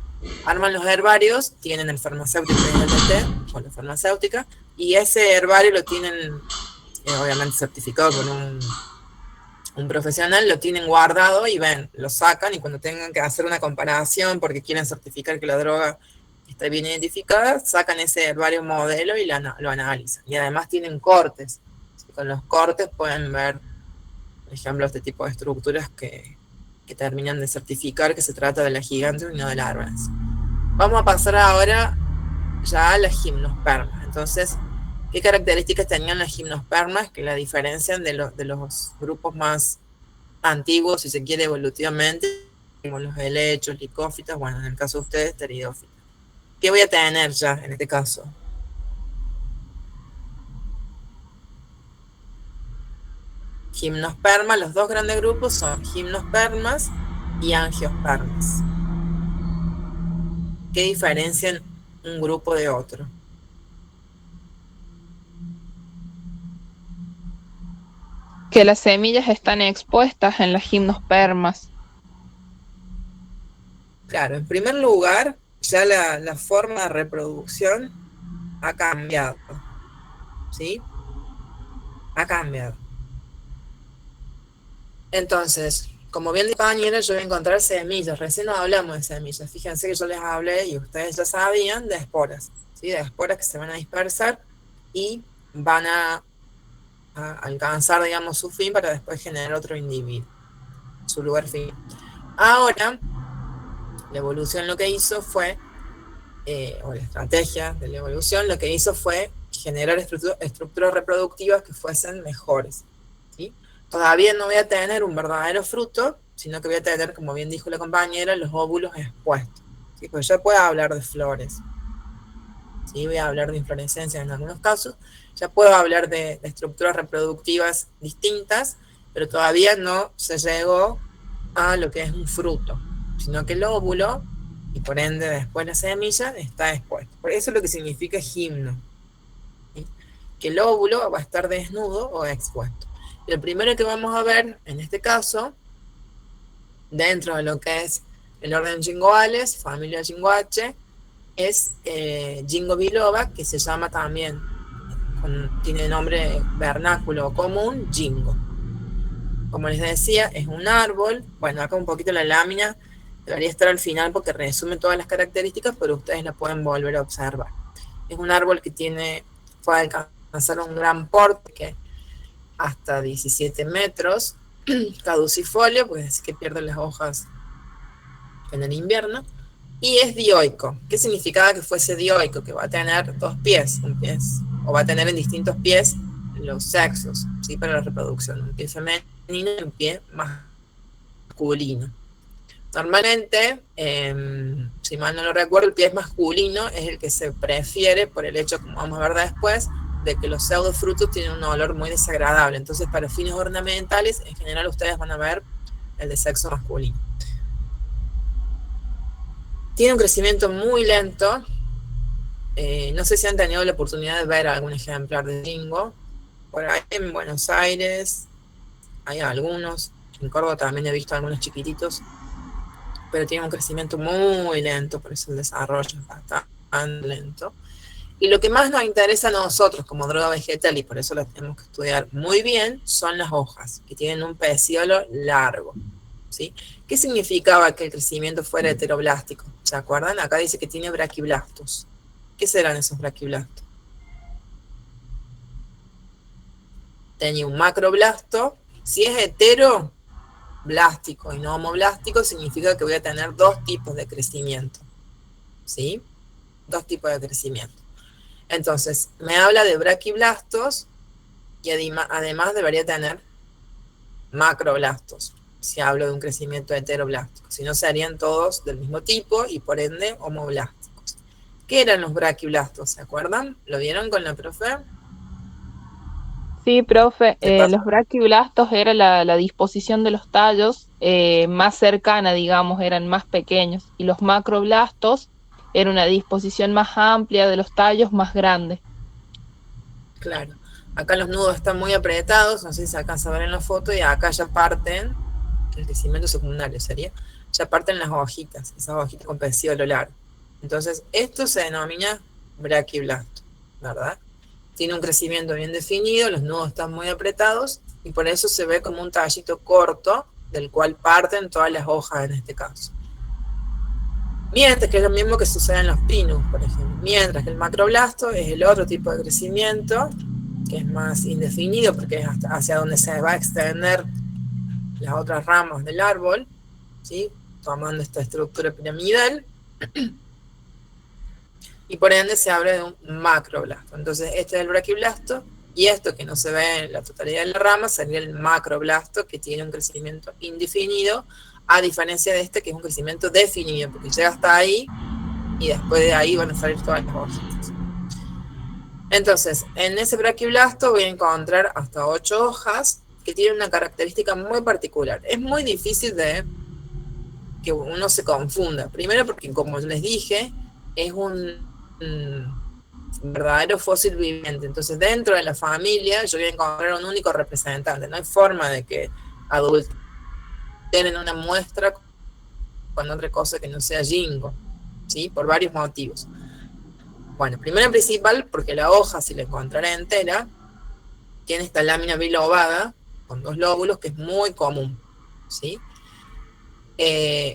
Arman los herbarios, tienen el farmacéutico que es el DT, o la farmacéutica, y ese herbario lo tienen, obviamente certificado por un profesional, lo tienen guardado y ven, lo sacan, y cuando tengan que hacer una comparación porque quieren certificar que la droga está bien identificada, sacan ese herbario modelo y lo analizan. Y además tienen cortes. Con los cortes pueden ver, por ejemplo, este tipo de estructuras que terminan de certificar que se trata de la gigante y no de la arbenz. Vamos a pasar ahora ya a las gimnospermas. Entonces, ¿qué características tenían las gimnospermas que la diferencian de los grupos más antiguos, si se quiere, evolutivamente, como los helechos, licófitas, bueno, en el caso de ustedes, pteridófitas? ¿Qué voy a tener ya en este caso? Gimnospermas, los dos grandes grupos son gimnospermas y angiospermas. ¿Qué diferencian un grupo de otro? Que las semillas están expuestas en las gimnospermas. Claro, en primer lugar, ya la forma de reproducción ha cambiado, ¿sí? Ha cambiado. Entonces, como bien dijo Daniela, yo voy a encontrar semillas. Recién no hablamos de semillas. Fíjense que yo les hablé, y ustedes ya sabían, de esporas, ¿sí? De esporas que se van a dispersar y van a alcanzar, digamos, su fin para después generar otro individuo, su lugar fin. Ahora, la evolución lo que hizo fue, o la estrategia de la evolución, lo que hizo fue generar estructuras reproductivas que fuesen mejores, ¿sí? Todavía no voy a tener un verdadero fruto, sino que voy a tener, como bien dijo la compañera, los óvulos expuestos, ¿sí? Pues ya puedo hablar de flores, ¿sí? Voy a hablar de inflorescencias en algunos casos, ya puedo hablar de estructuras reproductivas distintas, pero todavía no se llegó a lo que es un fruto, sino que el óvulo, y por ende después la semilla, está expuesto. Por eso es lo que significa gimno, ¿sí? Que el óvulo va a estar desnudo o expuesto. Y lo primero que vamos a ver, en este caso, dentro de lo que es el orden Jingoales, familia Jingoaceae, es Ginkgo biloba, que se llama también, tiene nombre vernáculo común, Ginkgo. Como les decía, es un árbol. Bueno, acá un poquito la lámina debería estar al final porque resume todas las características, pero ustedes la pueden volver a observar. Es un árbol que puede alcanzar un gran porte, que hasta 17 metros, caducifolio, porque es que pierde las hojas en el invierno, y es dioico. ¿Qué significaba que fuese dioico? Que va a tener dos pies, o va a tener en distintos pies los sexos, ¿sí? Para la reproducción, un pie femenino y un pie masculino. Normalmente, si mal no lo recuerdo, el pie masculino es el que se prefiere por el hecho, como vamos a ver después, de que los pseudofrutos tienen un olor muy desagradable. Entonces, para fines ornamentales, en general ustedes van a ver el de sexo masculino. Tiene un crecimiento muy lento. No sé si han tenido la oportunidad de ver algún ejemplar de Ginkgo. Por ahí en Buenos Aires hay algunos. En Córdoba también he visto algunos chiquititos. Pero tiene un crecimiento muy lento, por eso el desarrollo es bastante lento. Y lo que más nos interesa a nosotros como droga vegetal, y por eso la tenemos que estudiar muy bien, son las hojas, que tienen un peciolo largo, ¿sí? ¿Qué significaba que el crecimiento fuera heteroblástico? ¿Se acuerdan? Acá dice que tiene braquiblastos. ¿Qué serán esos braquiblastos? Tenía un macroblasto. Si es heteroblástico y no homoblástico, significa que voy a tener dos tipos de crecimiento, ¿sí? Dos tipos de crecimiento. Entonces, me habla de braquiblastos y además debería tener macroblastos, si hablo de un crecimiento heteroblástico. Si no, serían todos del mismo tipo y por ende homoblásticos. ¿Qué eran los braquiblastos? ¿Se acuerdan? ¿Lo vieron con la profe? Sí, profe, los braquiblastos era la disposición de los tallos más cercana, digamos, eran más pequeños, y los macroblastos era una disposición más amplia de los tallos, más grande. Claro. Acá los nudos están muy apretados, no sé si se alcanza a ver en la foto, y acá ya parten, el crecimiento secundario sería, ya parten las hojitas, esas hojitas con peciolo largo. Entonces, esto se denomina braquiblasto, ¿verdad? Tiene un crecimiento bien definido, los nudos están muy apretados, y por eso se ve como un tallito corto, del cual parten todas las hojas en este caso. Mientras que es lo mismo que sucede en los pinus, por ejemplo. Mientras que el macroblasto es el otro tipo de crecimiento, que es más indefinido, porque es hacia donde se va a extender las otras ramas del árbol, ¿sí? Tomando esta estructura piramidal, y por ende se habla de un macroblasto. Entonces este es el braquiblasto, y esto que no se ve en la totalidad de la rama sería el macroblasto, que tiene un crecimiento indefinido, a diferencia de este que es un crecimiento definido, porque llega hasta ahí y después de ahí van a salir todas las hojitas. Entonces, en ese braquiblasto voy a encontrar hasta 8 hojas que tienen una característica muy particular. Es muy difícil de que uno se confunda. Primero porque, como les dije, es un verdadero fósil viviente. Entonces, dentro de la familia yo voy a encontrar un único representante. No hay forma de que adulteren una muestra con otra cosa que no sea Ginkgo, ¿sí? Por varios motivos. Bueno, primero y principal, porque la hoja, si la encontrara entera, tiene esta lámina bilobada con 2 lóbulos, que es muy común, ¿sí?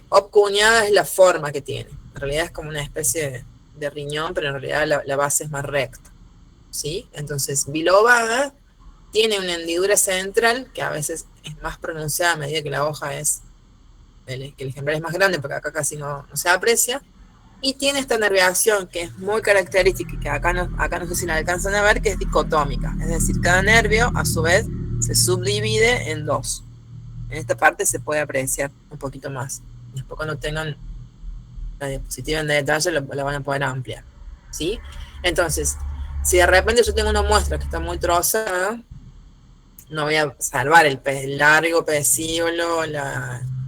Obcuñada es la forma que tiene. En realidad es como una especie de riñón, pero en realidad la base es más recta, ¿sí? Entonces, bilobada tiene una hendidura central que a veces es más pronunciada a medida que la hoja es, que el ejemplar es más grande, porque acá casi no se aprecia, y tiene esta nerviación que es muy característica y que acá no sé si la alcanzan a ver, que es dicotómica, es decir, cada nervio a su vez se subdivide en 2. En esta parte se puede apreciar un poquito más. Después cuando tengan la diapositiva en detalle la van a poder ampliar, ¿sí? Entonces, si de repente yo tengo una muestra que está muy trozada, no voy a salvar el largo pecíolo,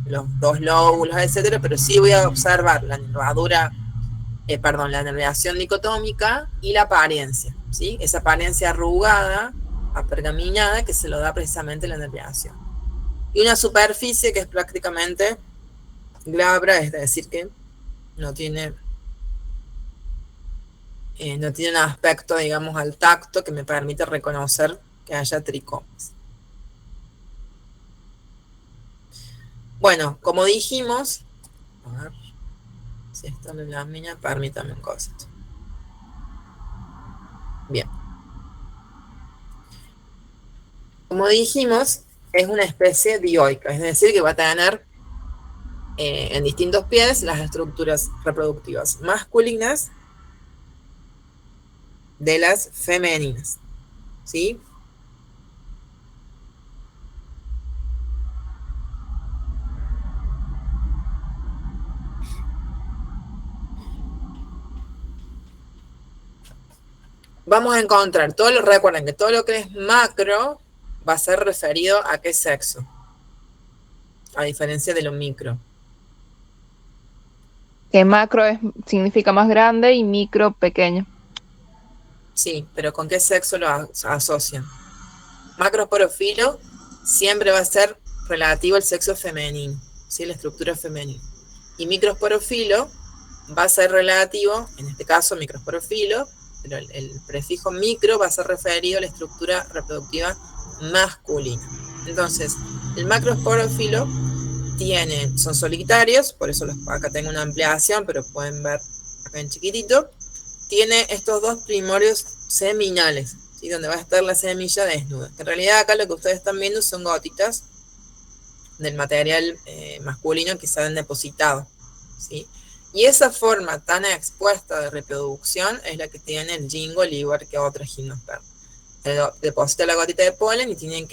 los 2 lóbulos, etcétera, pero sí voy a observar la nervadura, la nerviación dicotómica y la apariencia, ¿sí? Esa apariencia arrugada, apergaminada, que se lo da precisamente la nerviación. Y una superficie que es prácticamente glabra, es decir, que no tiene un aspecto, digamos, al tacto que me permite reconocer que haya tricomas. Bueno, como dijimos, a ver si esta es la lámina, permítame un cosito. Bien. Como dijimos, es una especie dioica, es decir, que va a tener en distintos pies las estructuras reproductivas masculinas de las femeninas, ¿sí? Vamos a encontrar recuerden que todo lo que es macro va a ser referido a qué sexo, a diferencia de lo micro. Que macro significa más grande y micro pequeño. Sí, pero ¿con qué sexo lo asocian? Macrosporofilo siempre va a ser relativo al sexo femenino, ¿sí? La estructura femenina. Y microsporofilo va a ser relativo, en este caso microsporofilo, pero el prefijo micro va a ser referido a la estructura reproductiva masculina. Entonces, el macrosporofilo son solitarios, por eso acá tengo una ampliación, pero pueden ver acá en chiquitito, tiene estos 2 primorios seminales, ¿sí? Donde va a estar la semilla desnuda. En realidad acá lo que ustedes están viendo son gotitas del material masculino que se han depositado, ¿sí? Y esa forma tan expuesta de reproducción es la que tiene el jingo, al igual que otras gimnospermas. Deposita la gotita de polen y tiene,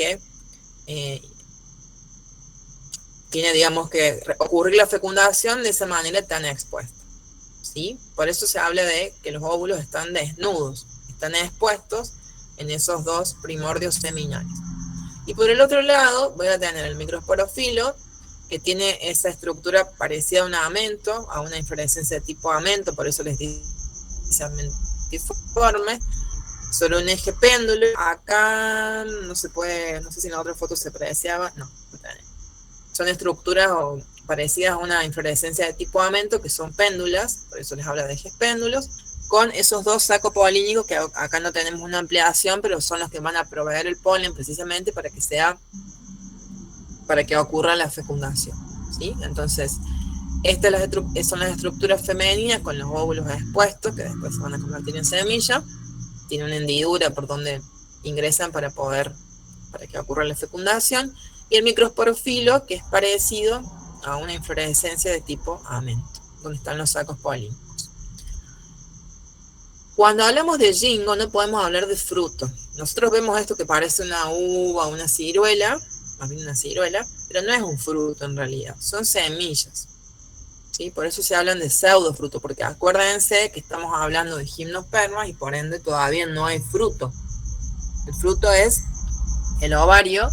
digamos, que ocurrir la fecundación de esa manera tan expuesta, ¿sí? Por eso se habla de que los óvulos están desnudos, están expuestos en esos 2 primordios seminales. Y por el otro lado voy a tener el microsporofilo, que tiene esa estructura parecida a un amento, a una inflorescencia de tipo amento, por eso les dice amentiforme, solo un eje péndulo. Acá no se puede, no sé si en la otra foto se apreciaba, no. Son estructuras parecidas a una inflorescencia de tipo amento, que son péndulas, por eso les habla de ejes péndulos, con esos 2 sacos polínicos, que acá no tenemos una ampliación, pero son los que van a proveer el polen precisamente para que ocurra la fecundación, ¿sí? Entonces, estas son las estructuras femeninas con los óvulos expuestos, que después se van a convertir en semilla. Tiene una hendidura por donde ingresan para que ocurra la fecundación. Y el microsporofilo, que es parecido a una inflorescencia de tipo amento, donde están los sacos polínicos. Cuando hablamos de jingo, no podemos hablar de fruto. Nosotros vemos esto que parece una uva, una ciruela, más bien una ciruela, pero no es un fruto en realidad, son semillas, ¿sí? Por eso se hablan de pseudofruto, porque acuérdense que estamos hablando de gimnospermas y por ende todavía no hay fruto. El fruto es el ovario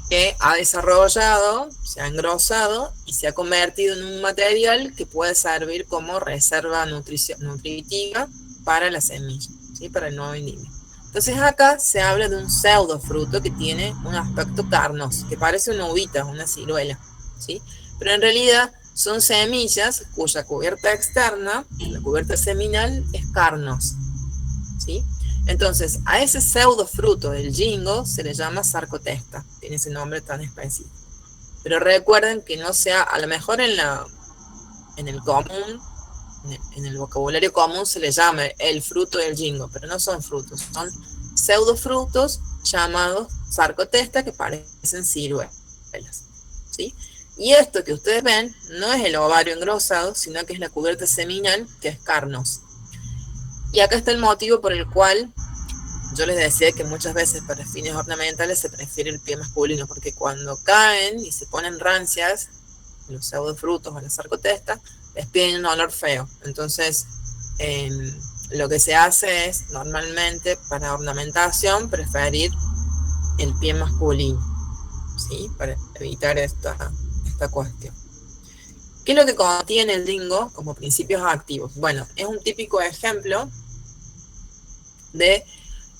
que ha desarrollado, se ha engrosado y se ha convertido en un material que puede servir como reserva nutritiva para la semilla, ¿sí? Para el nuevo individuo. Entonces acá se habla de un pseudofruto que tiene un aspecto carnoso, que parece una uvita, una ciruela, ¿sí? Pero en realidad Son semillas cuya cubierta externa, la cubierta seminal, es carnosa, ¿sí? Entonces, a ese pseudo fruto del jingo se le llama sarcotesta, tiene ese nombre tan específico. Pero recuerden que no sea, a lo mejor en el común, en el vocabulario común se le llama el fruto del jingo, pero no son frutos, son pseudofrutos llamados sarcotesta que parecen ciruelas, ¿sí? Y esto que ustedes ven no es el ovario engrosado, sino que es la cubierta seminal, que es carnosa. Y acá está el motivo por el cual yo les decía que muchas veces para fines ornamentales se prefiere el pie masculino, porque cuando caen y se ponen rancias, los pseudofrutos o la sarcotesta, despiden un olor feo. Entonces, lo que se hace es, normalmente, para ornamentación, preferir el pie masculino, ¿sí? Para evitar esta cuestión. ¿Qué es lo que contiene el jingo como principios activos? Bueno, es un típico ejemplo de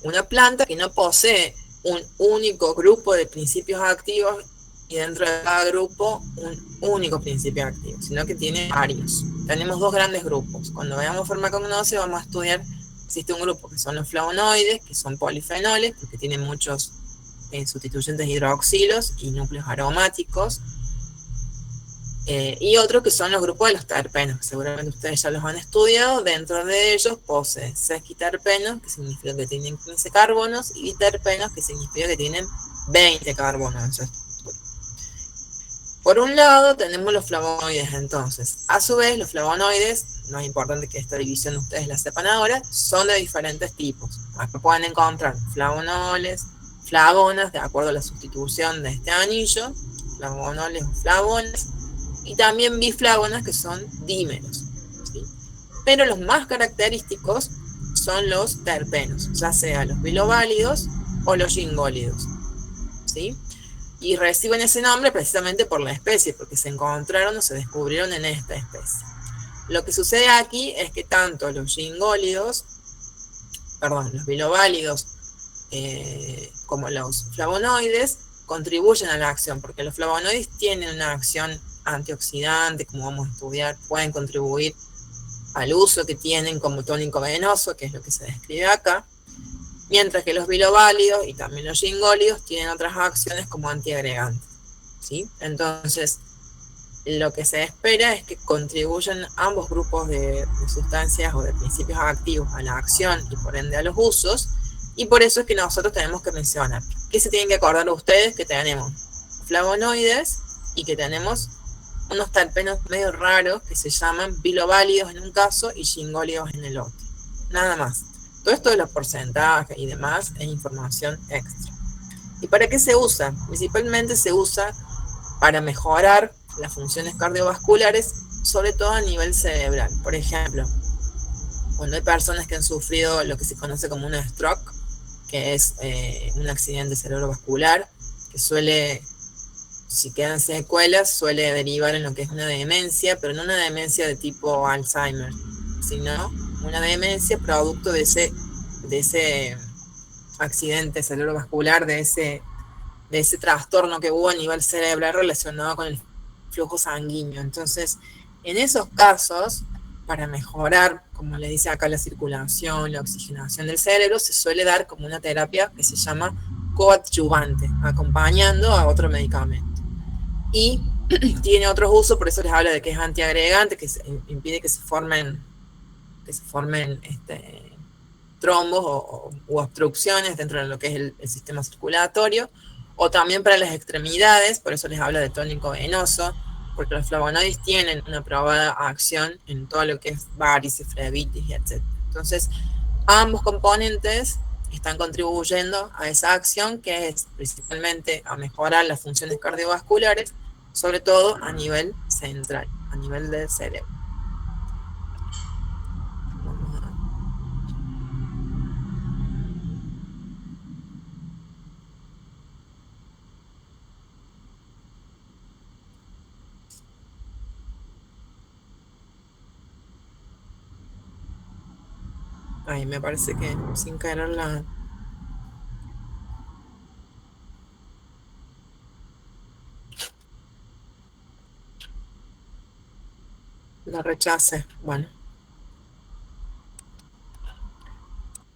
una planta que no posee un único grupo de principios activos y dentro de cada grupo un único principio activo, sino que tiene varios. Tenemos dos grandes grupos. Cuando veamos farmacognosia vamos a estudiar, existe un grupo que son los flavonoides, que son polifenoles, porque tienen muchos sustituyentes hidroxilos y núcleos aromáticos, y otro que son los grupos de los terpenos, que seguramente ustedes ya los han estudiado. Dentro de ellos posee sesquiterpenos, que significa que tienen 15 carbonos, y diterpenos, que significa que tienen 20 carbonos en su estructura. Por un lado tenemos los flavonoides. Entonces, a su vez, los flavonoides, no es importante que esta división ustedes la sepan ahora, son de diferentes tipos. Acá pueden encontrar flavonoles, flavonas, de acuerdo a la sustitución de este anillo, flavonoles o flavones, y también biflavonas, que son dímeros, ¿sí? Pero los más característicos son los terpenos, ya sea los biloválidos o los gingólidos, ¿sí? Y reciben ese nombre precisamente por la especie, porque se encontraron o se descubrieron en esta especie. Lo que sucede aquí es que tanto los gingólidos, los biloválidos, como los flavonoides contribuyen a la acción, porque los flavonoides tienen una acción antioxidante, como vamos a estudiar, pueden contribuir al uso que tienen como tónico venoso, que es lo que se describe acá, mientras que los biloválidos y también los gingólidos tienen otras acciones como antiagregantes, ¿sí? Entonces, lo que se espera es que contribuyan ambos grupos de sustancias o de principios activos a la acción y por ende a los usos, y por eso es que nosotros tenemos que mencionar que se tienen que acordar ustedes que tenemos flavonoides y que tenemos unos terpenos medio raros que se llaman biloválidos en un caso y gingólidos en el otro. Nada más. Todo esto de los porcentajes y demás es información extra. ¿Y para qué se usa? Principalmente se usa para mejorar las funciones cardiovasculares, sobre todo a nivel cerebral. Por ejemplo, cuando hay personas que han sufrido lo que se conoce como un stroke, que es un accidente cerebrovascular, que suele, si quedan secuelas, suele derivar en lo que es una demencia, pero no una demencia de tipo Alzheimer, sino una demencia producto de ese accidente cerebrovascular, de ese trastorno que hubo a nivel cerebral relacionado con el flujo sanguíneo. Entonces, en esos casos, para mejorar, como le dice acá, la circulación, la oxigenación del cerebro, se suele dar como una terapia que se llama coadyuvante, acompañando a otro medicamento. Y tiene otros usos, por eso les habla de que es antiagregante, que impide que se formen trombos u obstrucciones dentro de lo que es el sistema circulatorio, o también para las extremidades, por eso les habla de tónico venoso, porque los flavonoides tienen una probada acción en todo lo que es varices, flebitis, etc. Entonces, ambos componentes están contribuyendo a esa acción, que es principalmente a mejorar las funciones cardiovasculares, sobre todo a nivel central, a nivel del cerebro. Ay, me parece que sin querer la... Lo rechacé. Bueno,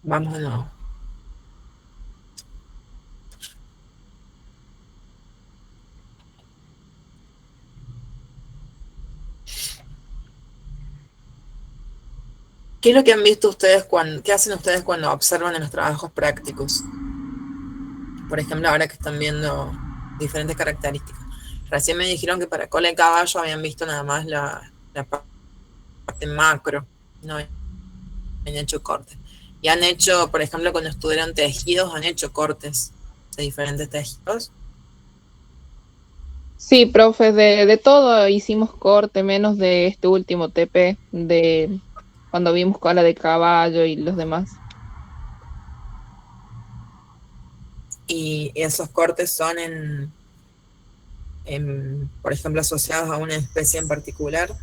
vamos de nuevo. ¿Qué es lo que han visto ustedes qué hacen ustedes cuando observan en los trabajos prácticos? Por ejemplo, ahora que están viendo diferentes características. Recién me dijeron que para cola de caballo habían visto nada más la parte macro, no habían hecho cortes. Y han hecho, por ejemplo, cuando estudiaron tejidos, han hecho cortes de diferentes tejidos. Sí, profe, de todo hicimos corte, menos de este último TP, de cuando vimos cola de caballo y los demás. Y esos cortes son por ejemplo, asociados a una especie en particular.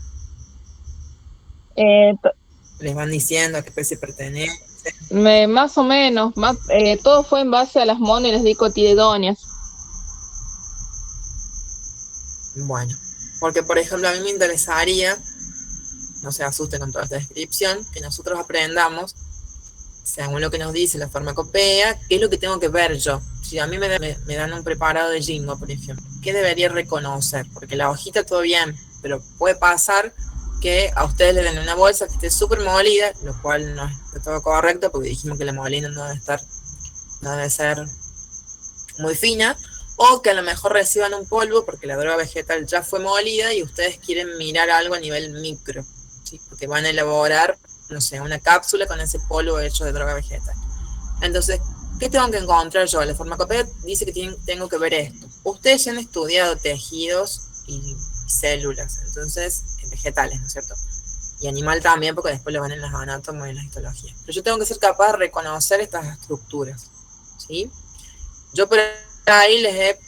Eh, Les van diciendo a qué especie pertenece. Más o menos, todo fue en base a las monas y las dicotiledonias. Bueno, porque por ejemplo a mí me interesaría, no se asusten con toda esta descripción, que nosotros aprendamos, según lo que nos dice la farmacopea, qué es lo que tengo que ver yo. Si a mí me dan un preparado de Jingo, por ejemplo, ¿qué debería reconocer? Porque la hojita todo bien, pero puede pasar que a ustedes le den una bolsa que esté súper molida, lo cual no es todo correcto, porque dijimos que la molina no debe ser muy fina, o que a lo mejor reciban un polvo porque la droga vegetal ya fue molida y ustedes quieren mirar algo a nivel micro, ¿sí? Porque van a elaborar, no sé, una cápsula con ese polvo hecho de droga vegetal. Entonces, ¿qué tengo que encontrar yo? La farmacopea dice que tengo que ver esto. Ustedes ya han estudiado tejidos y células, entonces, vegetales, ¿no es cierto? Y animal también, porque después lo van en las anatomías y en las histologías. Pero yo tengo que ser capaz de reconocer estas estructuras, ¿sí? Yo por ahí les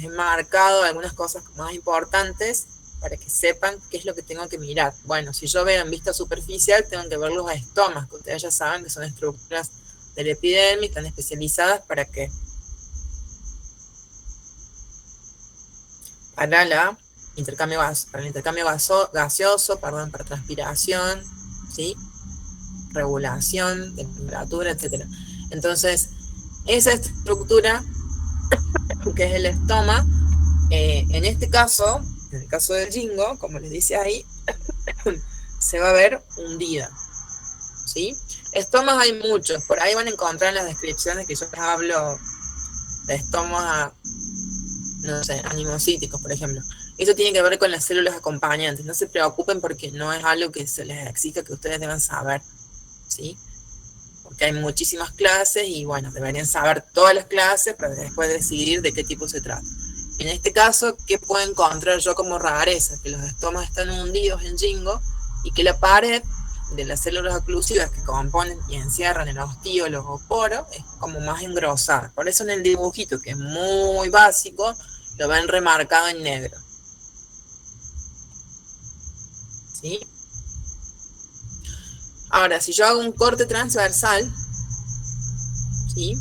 he marcado algunas cosas más importantes para que sepan qué es lo que tengo que mirar. Bueno, si yo veo en vista superficial, tengo que ver los estomas, que ustedes ya saben que son estructuras del epidermis, están especializadas para qué. Para el intercambio gaseoso, para transpiración, ¿sí? Regulación de temperatura, etc. Entonces, esa estructura, que es el estoma, en este caso, en el caso del Jingo, como les dice ahí, se va a ver hundida, ¿sí? Estomas hay muchos, por ahí van a encontrar en las descripciones que yo les hablo de estomas, no sé, animocíticos, por ejemplo. Eso tiene que ver con las células acompañantes. No se preocupen porque no es algo que se les exija que ustedes deban saber, ¿sí? Porque hay muchísimas clases y bueno, deberían saber todas las clases para después decidir de qué tipo se trata. En este caso, ¿qué puedo encontrar yo como rareza? Que los estomas están hundidos en Jingo y que la pared de las células oclusivas que componen y encierran el ostiolo o poro es como más engrosada. Por eso en el dibujito, que es muy básico, lo ven remarcado en negro. ¿Sí? Ahora, si yo hago un corte transversal, ¿sí?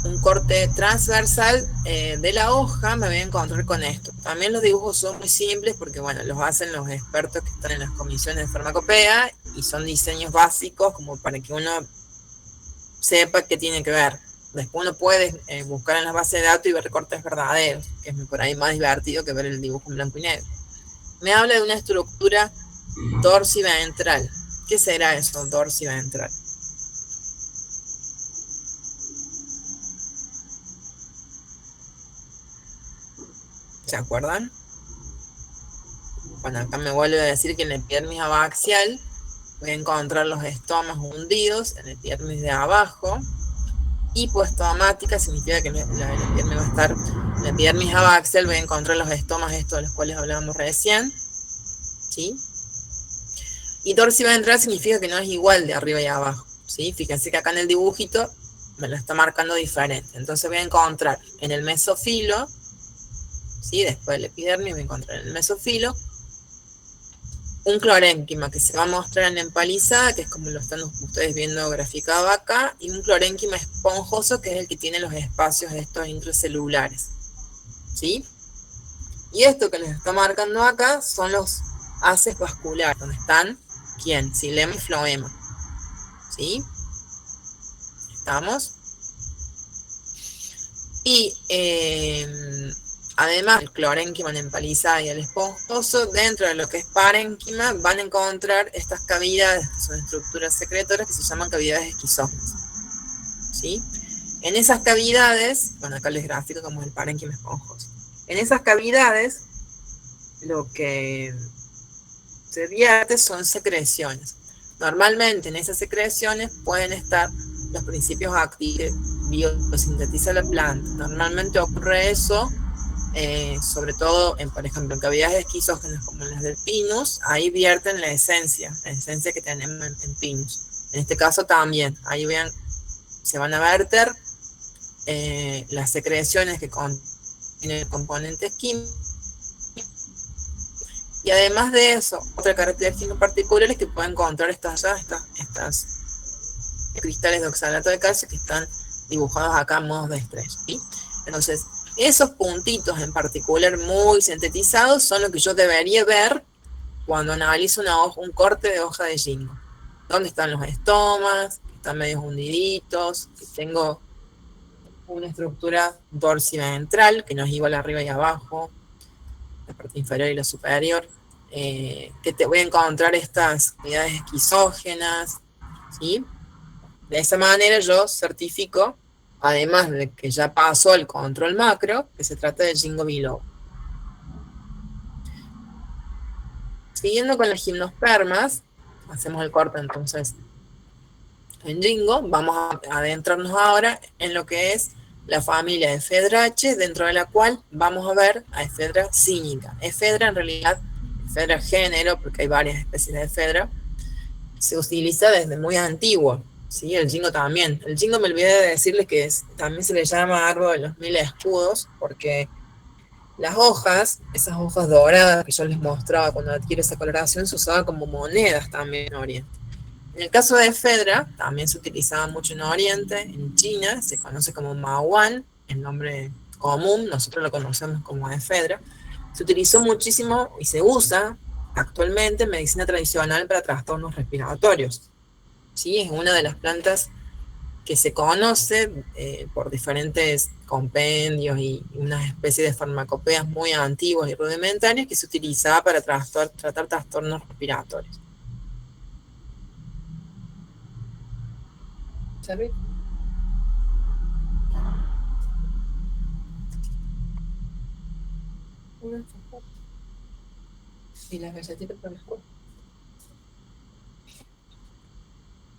Un corte transversal de la hoja, me voy a encontrar con esto. También los dibujos son muy simples porque, bueno, los hacen los expertos que están en las comisiones de farmacopea y son diseños básicos como para que uno sepa qué tiene que ver. Después uno puede buscar en las bases de datos y ver recortes verdaderos, que es por ahí más divertido que ver el dibujo en blanco y negro. Me habla de una estructura dorsiventral. ¿Qué será eso, dorsiventral? ¿Se acuerdan? Bueno, acá me vuelve a decir que en la epidermis abaxial voy a encontrar los estomas hundidos en la epidermis de abajo. Hipoestomática significa que la epidermis va a estar en la epidermis abaxial, voy a encontrar los estomas estos de los cuales hablábamos recién, ¿sí? Y dorsiventral significa que no es igual de arriba y abajo, ¿sí? Fíjense que acá en el dibujito me lo está marcando diferente. Entonces voy a encontrar en el mesofilo, ¿sí? Después del epidermis voy a encontrar en el mesofilo un clorénquima que se va a mostrar en la empalizada, que es como lo están ustedes viendo graficado acá, y un clorénquima esponjoso, que es el que tiene los espacios estos intracelulares, ¿sí? Y esto que les está marcando acá son los haces vasculares, donde están, ¿quién? Xilema y floema. ¿Sí? ¿Estamos? Y además el clorénquima, la empalizada y el esponjoso, dentro de lo que es parénquima, van a encontrar estas cavidades, que son estructuras secretoras, que se llaman cavidades esquizógenas. ¿Sí? En esas cavidades, bueno, acá les gráfico como el parénquima esponjoso. En esas cavidades, lo que se vierte son secreciones. Normalmente en esas secreciones pueden estar los principios activos que biosintetiza la planta. Normalmente ocurre eso, sobre todo, por ejemplo, en cavidades esquizógenas como las del pinus, ahí vierten la esencia que tenemos en pinus. En este caso también, ahí vean, se van a verter las secreciones que contienen componentes químicos. Y además de eso, otra característica particular es que pueden encontrar estas cristales de oxalato de calcio que están dibujados acá en modos de estrella, ¿sí? Entonces, esos puntitos en particular muy sintetizados son lo que yo debería ver cuando analizo un corte de hoja de ginkgo. ¿Dónde están los estomas? Que están medio hundiditos, que tengo una estructura dorsiventral, que no es igual arriba y abajo, la parte inferior y la superior, que te voy a encontrar estas unidades esquizógenas, ¿sí? De esa manera yo certifico, además de que ya pasó el control macro, que se trata de ginkgo biloba. Siguiendo con las gimnospermas, hacemos el corte entonces en ginkgo, vamos a adentrarnos ahora en lo que es la familia de Efedraceae, dentro de la cual vamos a ver a Ephedra cínica. Ephedra, en realidad, Ephedra género, porque hay varias especies de Ephedra, se utiliza desde muy antiguo, ¿sí? El ginkgo también. El ginkgo, me olvidé de decirles que también se le llama árbol de los 1000 escudos, porque las hojas, esas hojas doradas que yo les mostraba cuando adquiere esa coloración, se usaban como monedas también en Oriente. En el caso de Ephedra, también se utilizaba mucho en Oriente, en China, se conoce como Mahuan, el nombre común, nosotros lo conocemos como Ephedra. Se utilizó muchísimo y se usa actualmente en medicina tradicional para trastornos respiratorios. ¿Sí? Es una de las plantas que se conoce por diferentes compendios y unas especies de farmacopeas muy antiguas y rudimentarias que se utilizaba para tratar trastornos respiratorios. ¿Sabes? Y las galletitas por el juego.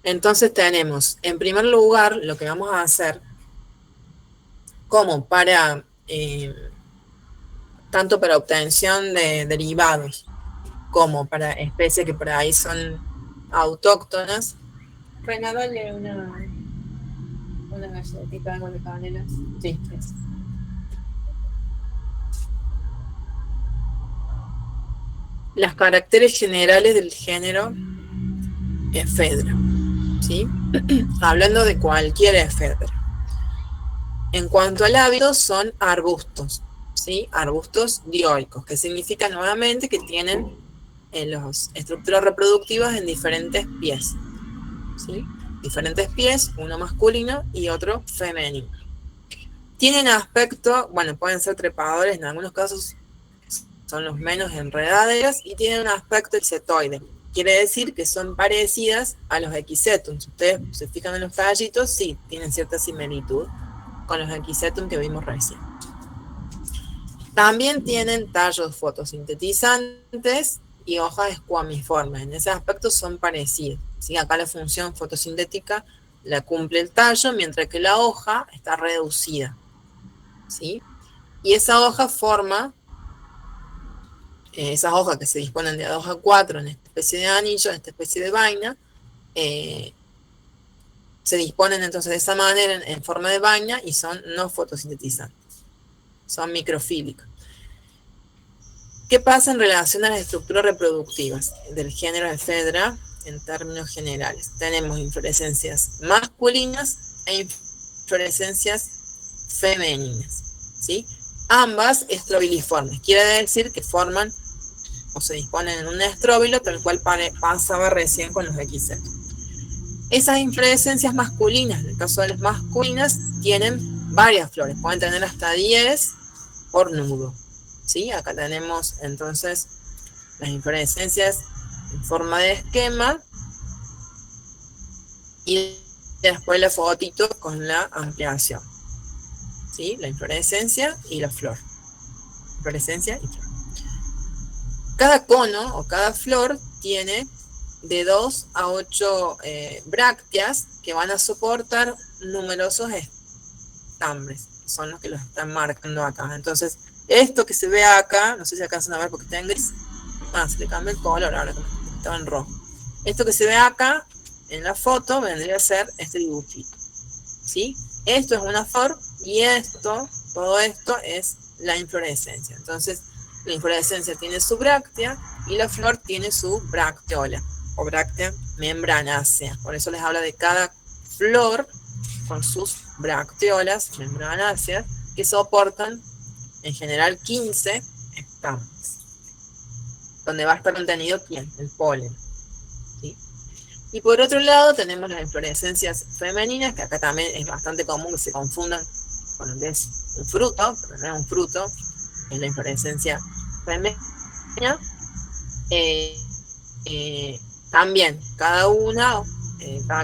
Entonces tenemos, en primer lugar, lo que vamos a hacer, como para, tanto para obtención de derivados, como para especies que por ahí son autóctonas. Regálale una galletita, algo de canela. Sí, es. Las caracteres generales del género Ephedra, ¿sí? Hablando de cualquier Ephedra. En cuanto al hábito, son arbustos, ¿sí? Arbustos dioicos, que significa nuevamente que tienen las estructuras reproductivas en diferentes pies, ¿sí? Diferentes pies, uno masculino y otro femenino. Tienen aspecto, bueno, pueden ser trepadores, en algunos casos son los menos enredaderas, y tienen un aspecto equisetoide. Quiere decir que son parecidas a los equisetum. Si ustedes se fijan en los tallitos, sí, tienen cierta similitud con los equisetum que vimos recién. También tienen tallos fotosintetizantes y hojas escuamiformes. En ese aspecto son parecidos. ¿Sí? Acá la función fotosintética la cumple el tallo, mientras que la hoja está reducida, ¿sí? Y esa hoja forma, esas hojas que se disponen de 2 a 4 en esta especie de anillo, en esta especie de vaina, se disponen entonces de esa manera en forma de vaina y son no fotosintetizantes, son microfílicos. ¿Qué pasa en relación a las estructuras reproductivas del género Ephedra en términos generales? Tenemos inflorescencias masculinas e inflorescencias femeninas, ¿sí? ambas estrobiliformes. Quiere decir que forman o se disponen en un estróbilo, tal cual pasaba recién con los XZ. Esas inflorescencias masculinas, en el caso de las masculinas, tienen varias flores, pueden tener hasta 10 por nudo. ¿Sí? Acá tenemos entonces las inflorescencias en forma de esquema y después la fotito con la ampliación. ¿Sí? La inflorescencia y la flor. Inflorescencia y flor. Cada cono o cada flor tiene de 2 a 8 brácteas que van a soportar numerosos estambres, que son los que los están marcando acá. Entonces, esto que se ve acá, no sé si alcanzan a ver porque está en gris, se le cambia el color ahora que estaba en rojo. Esto que se ve acá en la foto vendría a ser este dibujito, ¿sí? Esto es una flor y todo esto es la inflorescencia. Entonces, la inflorescencia tiene su bráctea y la flor tiene su bracteola o bráctea membranácea. Por eso les habla de cada flor con sus bracteolas membranáceas que soportan en general 15 estambres, donde va a estar contenido ¿quién? El polen. ¿Sí? Y por otro lado tenemos las inflorescencias femeninas, que acá también es bastante común que se confundan con lo que es un fruto, pero no es un fruto, es la inflorescencia femenina. También cada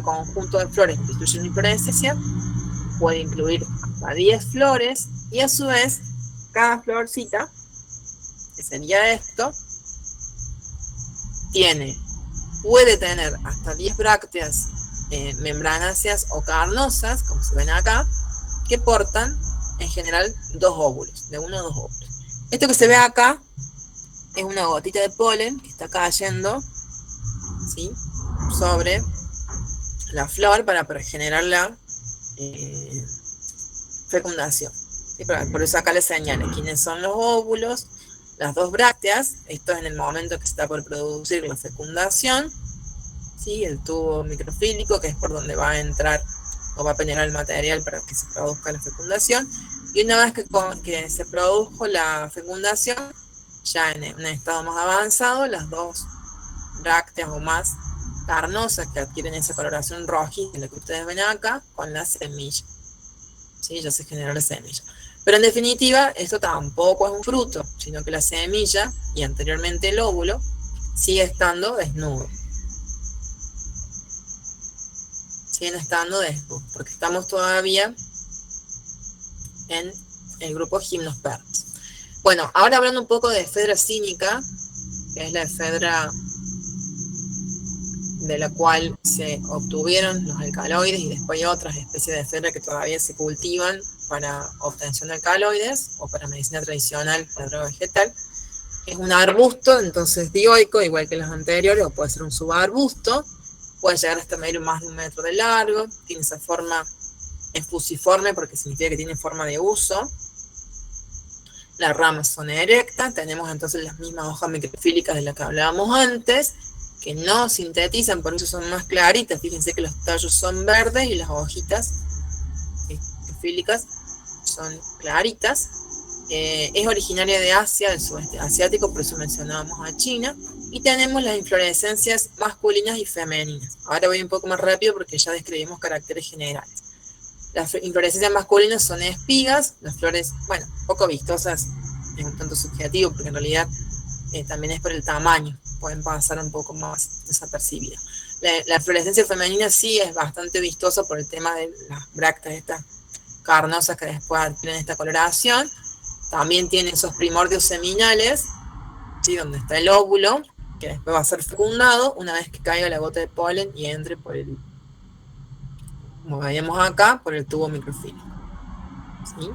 conjunto de flores que constituye una inflorescencia puede incluir hasta 10 flores y a su vez cada florcita, que sería esto, puede tener hasta 10 brácteas membranáceas o carnosas, como se ven acá, que portan en general 2 óvulos, de 1 a 2 óvulos. Esto que se ve acá es una gotita de polen que está cayendo, ¿sí?, sobre la flor para generar la fecundación. ¿Sí? Por eso acá les señalo quiénes son los óvulos, las 2 brácteas, esto es en el momento que se está por producir la fecundación, ¿sí?, el tubo microfílico, que es por donde va a entrar o va a penetrar el material para que se produzca la fecundación, y una vez que se produjo la fecundación, ya en un estado más avanzado, las 2 brácteas o más carnosas que adquieren esa coloración rojiza, la que ustedes ven acá, con la semilla. ¿Sí? Ya se genera la semilla. Pero en definitiva, esto tampoco es un fruto, sino que la semilla y anteriormente el óvulo sigue estando desnudo. Siguen estando desnudos, porque estamos todavía en el grupo Gymnosperms. Bueno, ahora hablando un poco de efedra cínica, que es la efedra de la cual se obtuvieron los alcaloides, y después hay otras especies de efedra que todavía se cultivan para obtención de alcaloides o para medicina tradicional, para droga vegetal. Es un arbusto, entonces dioico, igual que los anteriores, o puede ser un subarbusto, puede llegar hasta medir más de 1 metro de largo, tiene esa forma fusiforme porque significa que tiene forma de uso. Las ramas son erectas, tenemos entonces las mismas hojas microfílicas de las que hablábamos antes, que no sintetizan, por eso son más claritas. Fíjense que los tallos son verdes y las hojitas microfílicas son claritas. Es originaria de Asia, del sudeste asiático, por eso mencionábamos a China. Y tenemos las inflorescencias masculinas y femeninas. Ahora voy un poco más rápido porque ya describimos caracteres generales. Las inflorescencias masculinas son espigas, las flores, bueno, poco vistosas, es un tanto subjetivo, porque en realidad también es por el tamaño, pueden pasar un poco más desapercibidas. La inflorescencia femenina sí es bastante vistosa por el tema de las brácteas estas carnosas que después adquieren esta coloración. También tiene esos primordios seminales, ¿sí?, donde está el óvulo, que después va a ser fecundado una vez que caiga la gota de polen y entre por el, como veíamos acá, por el tubo microfílico. ¿Sí?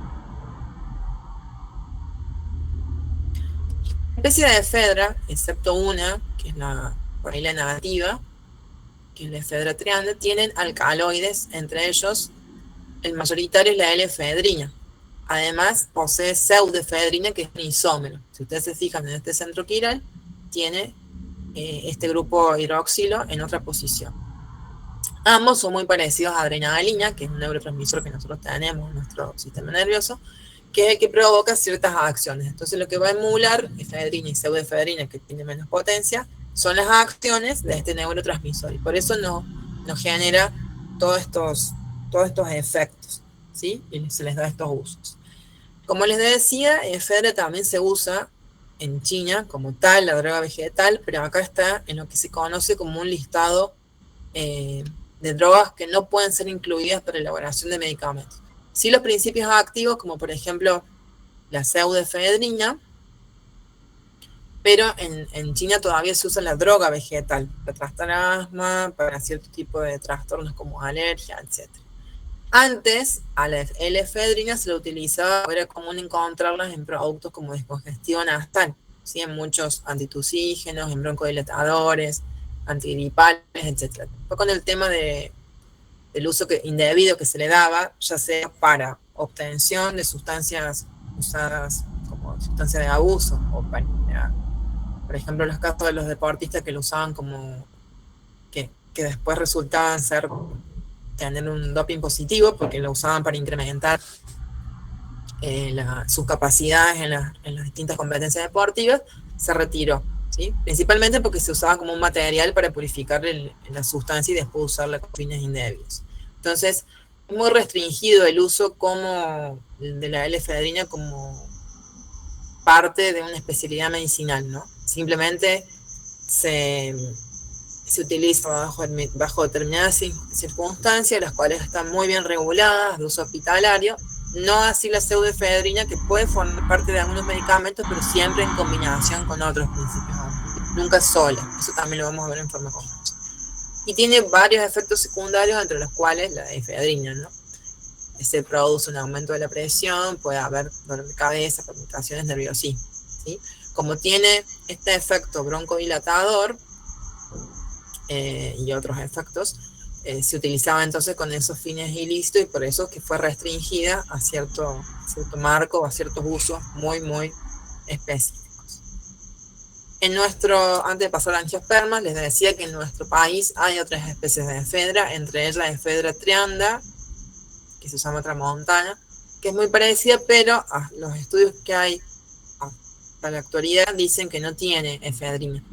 Especie de efedra, excepto una, que es la nativa, que es la efedra trianda, tienen alcaloides, entre ellos el mayoritario es la L-efedrina. Además, posee pseudoefedrina, que es un isómero. Si ustedes se fijan en este centro quiral, tiene este grupo hidroxilo en otra posición. Ambos son muy parecidos a adrenalina, que es un neurotransmisor que nosotros tenemos en nuestro sistema nervioso, que es el que provoca ciertas acciones. Entonces lo que va a emular efedrina y pseudoefedrina, que tiene menos potencia, son las acciones de este neurotransmisor. Y por eso nos genera todos estos efectos, ¿sí? Y se les da estos usos. Como les decía, efedra también se usa en China como tal, la droga vegetal, pero acá está en lo que se conoce como un listado de drogas que no pueden ser incluidas para elaboración de medicamentos. Sí, los principios activos, como por ejemplo la pseudoefedrina, pero en China todavía se usa la droga vegetal para tratar asma, para cierto tipo de trastornos como alergia, etc. Antes, a la L-efedrina se la utilizaba, era común encontrarlas en productos como descongestión nasal, ¿sí? En muchos antitusígenos, en broncodilatadores, antigripales, etc. Fue con el tema del uso indebido que se le daba, ya sea para obtención de sustancias usadas como sustancias de abuso, o para, por ejemplo, los casos de los deportistas que lo usaban como, que después resultaban tener un doping positivo, porque lo usaban para incrementar sus capacidades en las distintas competencias deportivas, se retiró, ¿sí? Principalmente porque se usaba como un material para purificar la sustancia y después usarla con fines indebidos. Entonces, es muy restringido el uso de la L-efedrina como parte de una especialidad medicinal, ¿no? Simplemente se utiliza bajo determinadas circunstancias, las cuales están muy bien reguladas, de uso hospitalario, no así la pseudoefedrina, que puede formar parte de algunos medicamentos, pero siempre en combinación con otros principios, nunca sola. Eso también lo vamos a ver en farmacología. Y tiene varios efectos secundarios, entre los cuales la efedrina, ¿no? Se produce un aumento de la presión, puede haber dolor de cabeza, palpitaciones, nerviosismo, ¿sí? Como tiene este efecto broncodilatador y otros efectos, se utilizaba entonces con esos fines ilícitos, y por eso que fue restringida a cierto marco, a ciertos usos muy, muy específicos. Antes de pasar a angiospermas, les decía que en nuestro país hay otras especies de efedra, entre ellas la efedra trianda, que se llama tramontana, que es muy parecida, pero los estudios que hay hasta la actualidad dicen que no tiene efedrina,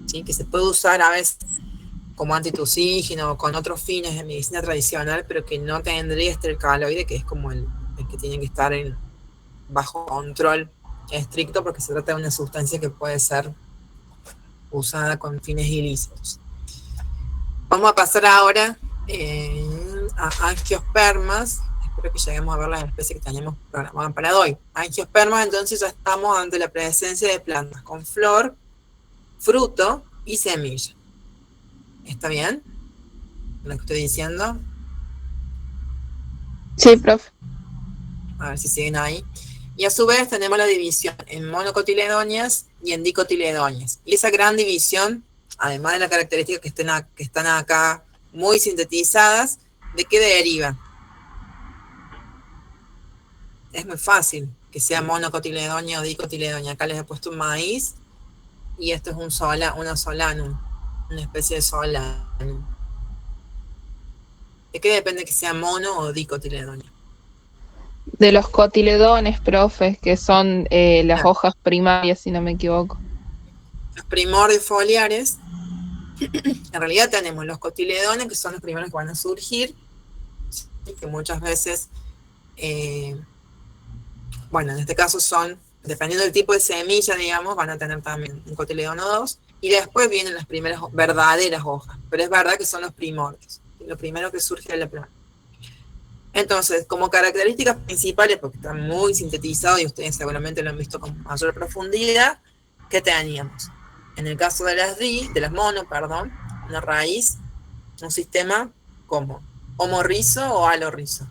¿sí? Que se puede usar a veces como antitusígeno o con otros fines de medicina tradicional, pero que no tendría este alcaloide, que es como el que tiene que estar bajo control estricto, porque se trata de una sustancia que puede ser usada con fines ilícitos. Vamos a pasar ahora a angiospermas. Espero que lleguemos a ver las especies que teníamos programadas para hoy. Angiospermas, entonces ya estamos ante la presencia de plantas con flor, fruto y semilla. ¿Está bien lo que estoy diciendo? Sí, profe. A ver si siguen ahí. Y a su vez tenemos la división en monocotiledóneas y en dicotiledóneas. Y esa gran división, además de las características que están acá muy sintetizadas, ¿de qué deriva? Es muy fácil que sea monocotiledónea o dicotiledónea. Acá les he puesto un maíz y esto es una solanum, una especie de solanum. ¿De qué depende que sea mono o dicotiledónea? De los cotiledones, profe, que son las hojas primarias, si no me equivoco. Los primordios foliares, en realidad tenemos los cotiledones, que son los primeros que van a surgir, que muchas veces, bueno, en este caso son, dependiendo del tipo de semilla, digamos, van a tener también un cotiledono o dos, y después vienen las primeras verdaderas hojas, pero es verdad que son los primordios, lo primero que surge de la planta. Entonces, como características principales, porque está muy sintetizado y ustedes seguramente lo han visto con mayor profundidad, ¿qué teníamos? En el caso de las mono, una raíz, un sistema como homorrizo o alorrizo.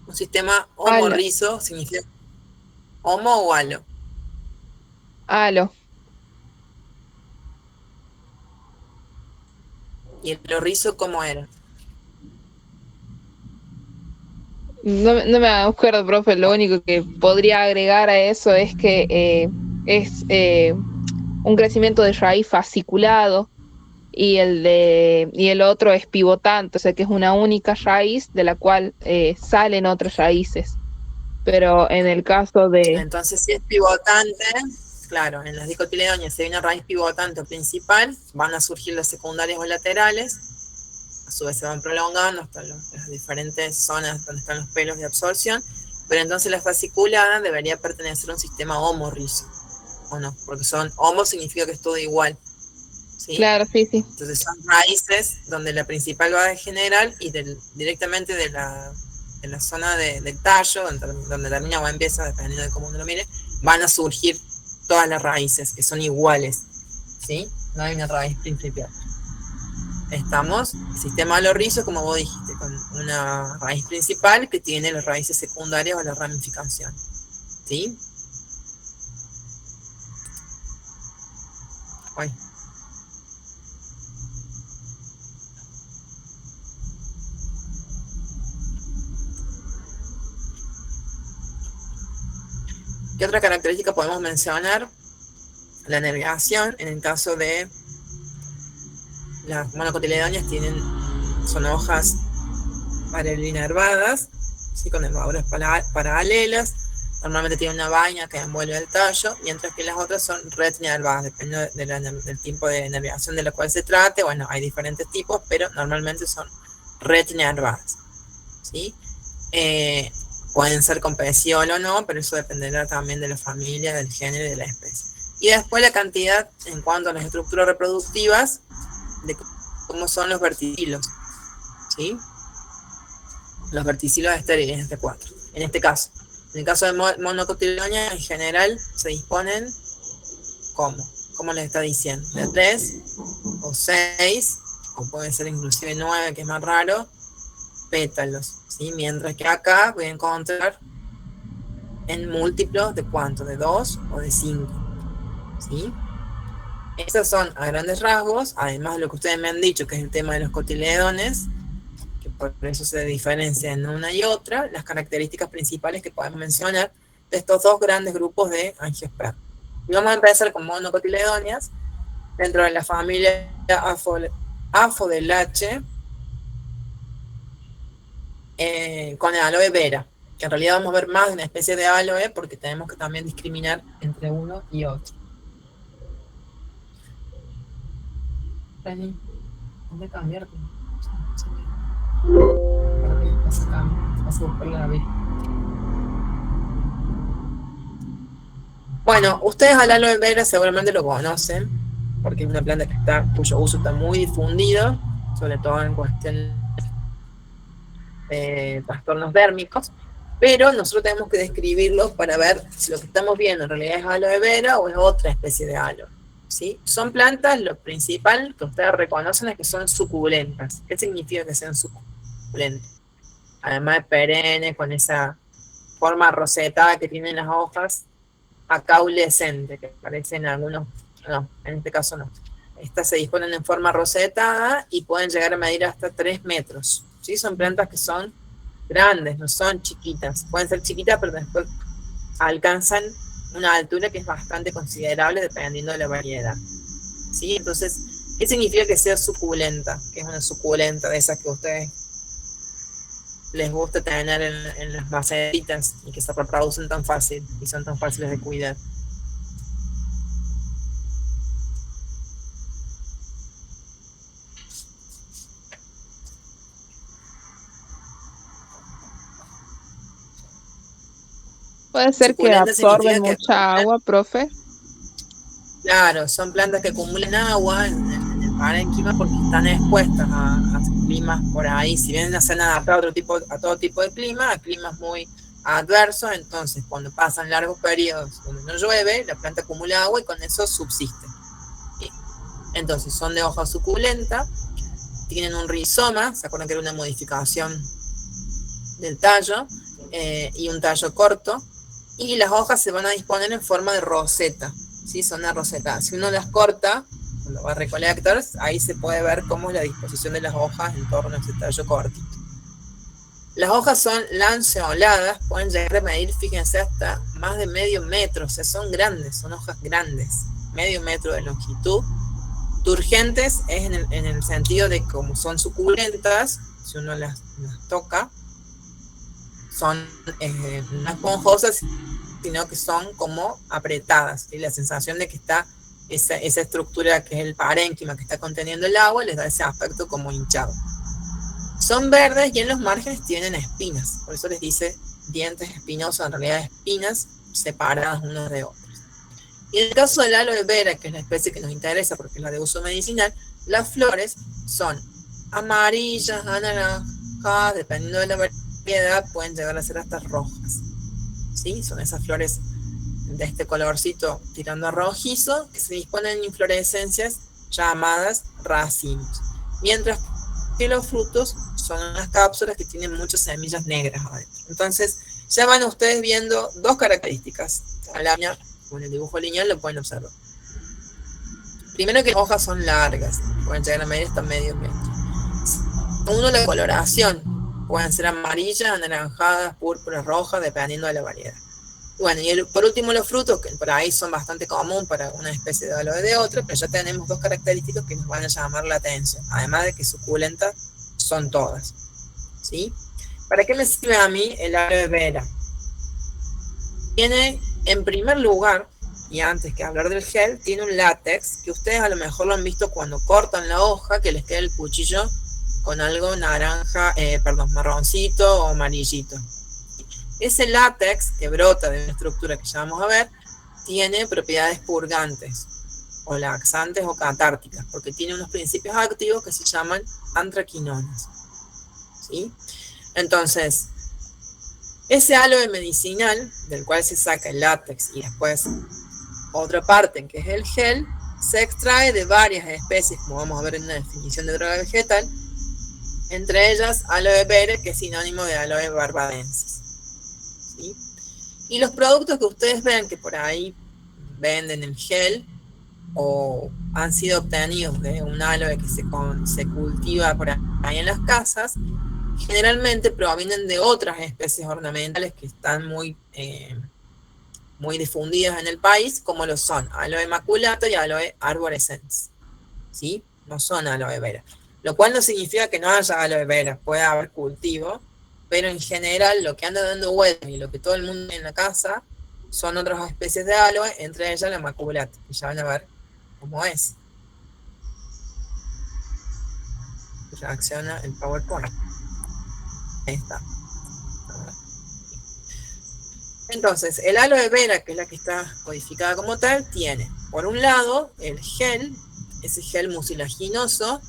Un sistema homorrizo significa homo o alo. Alo. ¿Y el alorrizo cómo era? No me acuerdo, profe. Lo único que podría agregar a eso es que es un crecimiento de raíz fasciculado, y el otro es pivotante, o sea que es una única raíz de la cual salen otras raíces. Pero en el caso de... Entonces, si es pivotante, claro, en las dicotiledóneas, si hay una raíz pivotante o principal, van a surgir las secundarias o laterales, a su vez se van prolongando hasta las diferentes zonas donde están los pelos de absorción, pero entonces la fasciculada debería pertenecer a un sistema homorrizo, ¿o no? Porque homo significa que es todo igual, ¿sí? Claro, sí, sí. Entonces son raíces donde la principal va de general y directamente de la zona del tallo, donde termina o empieza, dependiendo de cómo uno lo mire, van a surgir todas las raíces, que son iguales, ¿sí? No hay una raíz principal. Estamos, el sistema alorrizo, como vos dijiste, con una raíz principal que tiene las raíces secundarias o la ramificación, ¿sí? Ay. ¿Qué otra característica podemos mencionar? La nerviación, en el caso de las monocotiledóneas son hojas paralinervadas, ¿sí? Con nervaduras paralelas, normalmente tienen una vaina que envuelve el tallo, mientras que las otras son retinervadas, depende del tipo de nerviación de la cual se trate. Bueno, hay diferentes tipos, pero normalmente son retinervadas, ¿sí? Pueden ser con pecíolo o no, pero eso dependerá también de la familia, del género y de la especie. Y después la cantidad en cuanto a las estructuras reproductivas, de cómo son los verticilos, ¿sí? Los verticilos estériles, este 4. En este caso, en el caso de monocotiledóneas, en general se disponen ¿cómo les está diciendo? De 3 o 6, o puede ser inclusive 9, que es más raro, pétalos, ¿sí? Mientras que acá voy a encontrar en múltiplos de ¿cuánto? De 2 o de 5, ¿sí? Esas son a grandes rasgos, además de lo que ustedes me han dicho, que es el tema de los cotiledones, que por eso se diferencian una y otra, las características principales que podemos mencionar de estos dos grandes grupos de angiospermas. Y vamos a empezar con monocotiledóneas, dentro de la familia Aphidelaceae, con el aloe vera, que en realidad vamos a ver más de una especie de aloe, porque tenemos que también discriminar entre uno y otro. ¿Dónde cambiarte? Para que vas a buscar la vida. Bueno, ustedes al aloe vera seguramente lo conocen, porque es una planta cuyo uso está muy difundido, sobre todo en cuestiones de trastornos dérmicos, pero nosotros tenemos que describirlos para ver si lo que estamos viendo en realidad es aloe vera o es otra especie de aloe, ¿sí? Son plantas, lo principal que ustedes reconocen es que son suculentas. ¿Qué significa que sean suculentas? Además de perenne, con esa forma rosetada que tienen las hojas, acaulescente, que parecen algunos, no, en este caso no. Estas se disponen en forma rosetada y pueden llegar a medir hasta 3 metros, ¿sí? Son plantas que son grandes, no son chiquitas. Pueden ser chiquitas, pero después alcanzan una altura que es bastante considerable dependiendo de la variedad, ¿sí? Entonces, ¿qué significa que sea suculenta? Que es una suculenta de esas que a ustedes les gusta tener en las macetitas y que se reproducen tan fácil y son tan fáciles de cuidar. Puede ser que absorben mucha agua, profe. Claro, son plantas que acumulan agua en el parénquima porque están expuestas a climas por ahí. Si bien se han adaptado a todo tipo de clima, a climas muy adversos, entonces cuando pasan largos periodos donde no llueve, la planta acumula agua y con eso subsiste. ¿Sí? Entonces son de hoja suculenta, tienen un rizoma, ¿se acuerdan que era una modificación del tallo? Y un tallo corto, y las hojas se van a disponer en forma de roseta, ¿sí? Son una roseta. Si uno las corta, cuando va a recolectar, ahí se puede ver cómo es la disposición de las hojas en torno a ese tallo cortito. Las hojas son lanceoladas, pueden llegar a medir, fíjense, hasta más de medio metro, o sea, son grandes, son hojas grandes, medio metro de longitud, turgentes es en el sentido de que como son suculentas, si uno las toca, son no esponjosas, sino que son como apretadas, y la sensación de que está esa estructura que es el parénquima que está conteniendo el agua, les da ese aspecto como hinchado. Son verdes y en los márgenes tienen espinas, por eso les dice dientes espinosos, en realidad espinas separadas unas de otras. Y en el caso del aloe vera, que es la especie que nos interesa porque es la de uso medicinal, las flores son amarillas, anaranjadas, dependiendo de la variedad, pueden llegar a ser hasta rojas. ¿Sí? Son esas flores de este colorcito tirando a rojizo que se disponen en inflorescencias llamadas racimos. Mientras que los frutos son unas cápsulas que tienen muchas semillas negras adentro. Entonces, ya van ustedes viendo dos características. Con el dibujo lineal lo pueden observar. Primero que las hojas son largas, pueden llegar a medir hasta medio metro. Segundo, la coloración. Pueden ser amarillas, anaranjadas, púrpuras, rojas, dependiendo de la variedad. Bueno, y por último los frutos, que por ahí son bastante comunes para una especie de aloe de otra, pero ya tenemos dos características que nos van a llamar la atención, además de que suculentas son todas. ¿Sí? ¿Para qué me sirve a mí el aloe vera? Tiene, en primer lugar, y antes que hablar del gel, tiene un látex, que ustedes a lo mejor lo han visto cuando cortan la hoja, que les queda el cuchillo con algo naranja, marroncito o amarillito. Ese látex que brota de una estructura que ya vamos a ver, tiene propiedades purgantes, o laxantes o catárticas, porque tiene unos principios activos que se llaman antraquinonas. ¿Sí? Entonces, ese aloe medicinal, del cual se saca el látex y después otra parte, que es el gel, se extrae de varias especies, como vamos a ver en una definición de droga vegetal, entre ellas aloe vera, que es sinónimo de aloe barbadensis. ¿Sí? Y los productos que ustedes ven que por ahí venden en gel o han sido obtenidos de un aloe que se cultiva por ahí en las casas, generalmente provienen de otras especies ornamentales que están muy difundidas en el país, como lo son aloe maculata y aloe arborescens. ¿Sí? No son aloe vera. Lo cual no significa que no haya aloe vera, puede haber cultivo, pero en general lo que anda dando vueltas y lo que todo el mundo tiene en la casa son otras especies de aloe, entre ellas la maculata, que ya van a ver cómo es. Reacciona el PowerPoint. Ahí está. Entonces, el aloe vera, que es la que está codificada como tal, tiene, por un lado, el gel, ese gel mucilaginoso,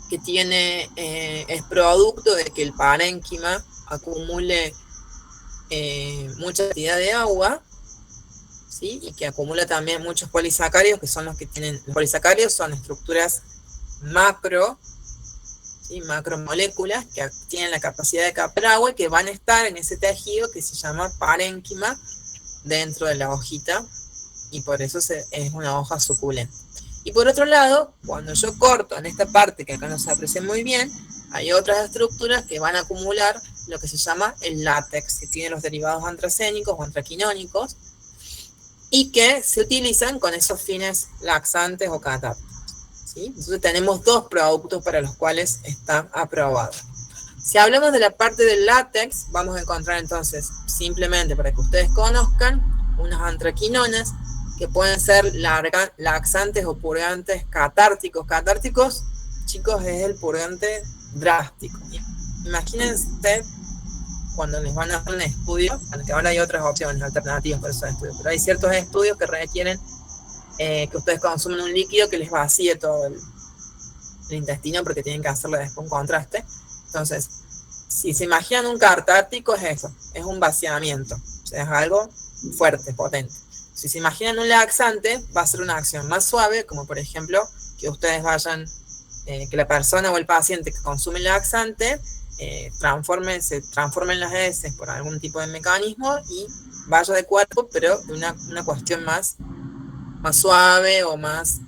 que tiene, es producto de que el parénquima acumule mucha cantidad de agua, ¿sí? Y que acumula también muchos polisacáridos, que son los que tienen, los polisacáridos son estructuras macro, ¿sí? Macromoléculas que tienen la capacidad de captar agua y que van a estar en ese tejido que se llama parénquima dentro de la hojita, y por eso es una hoja suculenta. Y por otro lado, cuando yo corto en esta parte que acá no se aprecia muy bien, hay otras estructuras que van a acumular lo que se llama el látex, que tiene los derivados antracénicos o antraquinónicos, y que se utilizan con esos fines laxantes o catárticos. ¿Sí? Entonces tenemos dos productos para los cuales está aprobado. Si hablamos de la parte del látex, vamos a encontrar entonces, simplemente para que ustedes conozcan, unas antraquinonas, que pueden ser laxantes o purgantes catárticos. Catárticos, chicos, es el purgante drástico. Imagínense cuando les van a hacer un estudio, que ahora hay otras opciones alternativas para esos estudios, pero hay ciertos estudios que requieren que ustedes consumen un líquido que les vacíe todo el intestino, porque tienen que hacerle después un contraste. Entonces, si se imaginan un catártico, es eso, es un vaciamiento, o sea, es algo fuerte, potente. Si se imaginan un laxante, va a ser una acción más suave, como por ejemplo, que ustedes vayan, que la persona o el paciente que consume el laxante se transformen las heces por algún tipo de mecanismo y vaya de cuerpo, pero de una cuestión más suave o más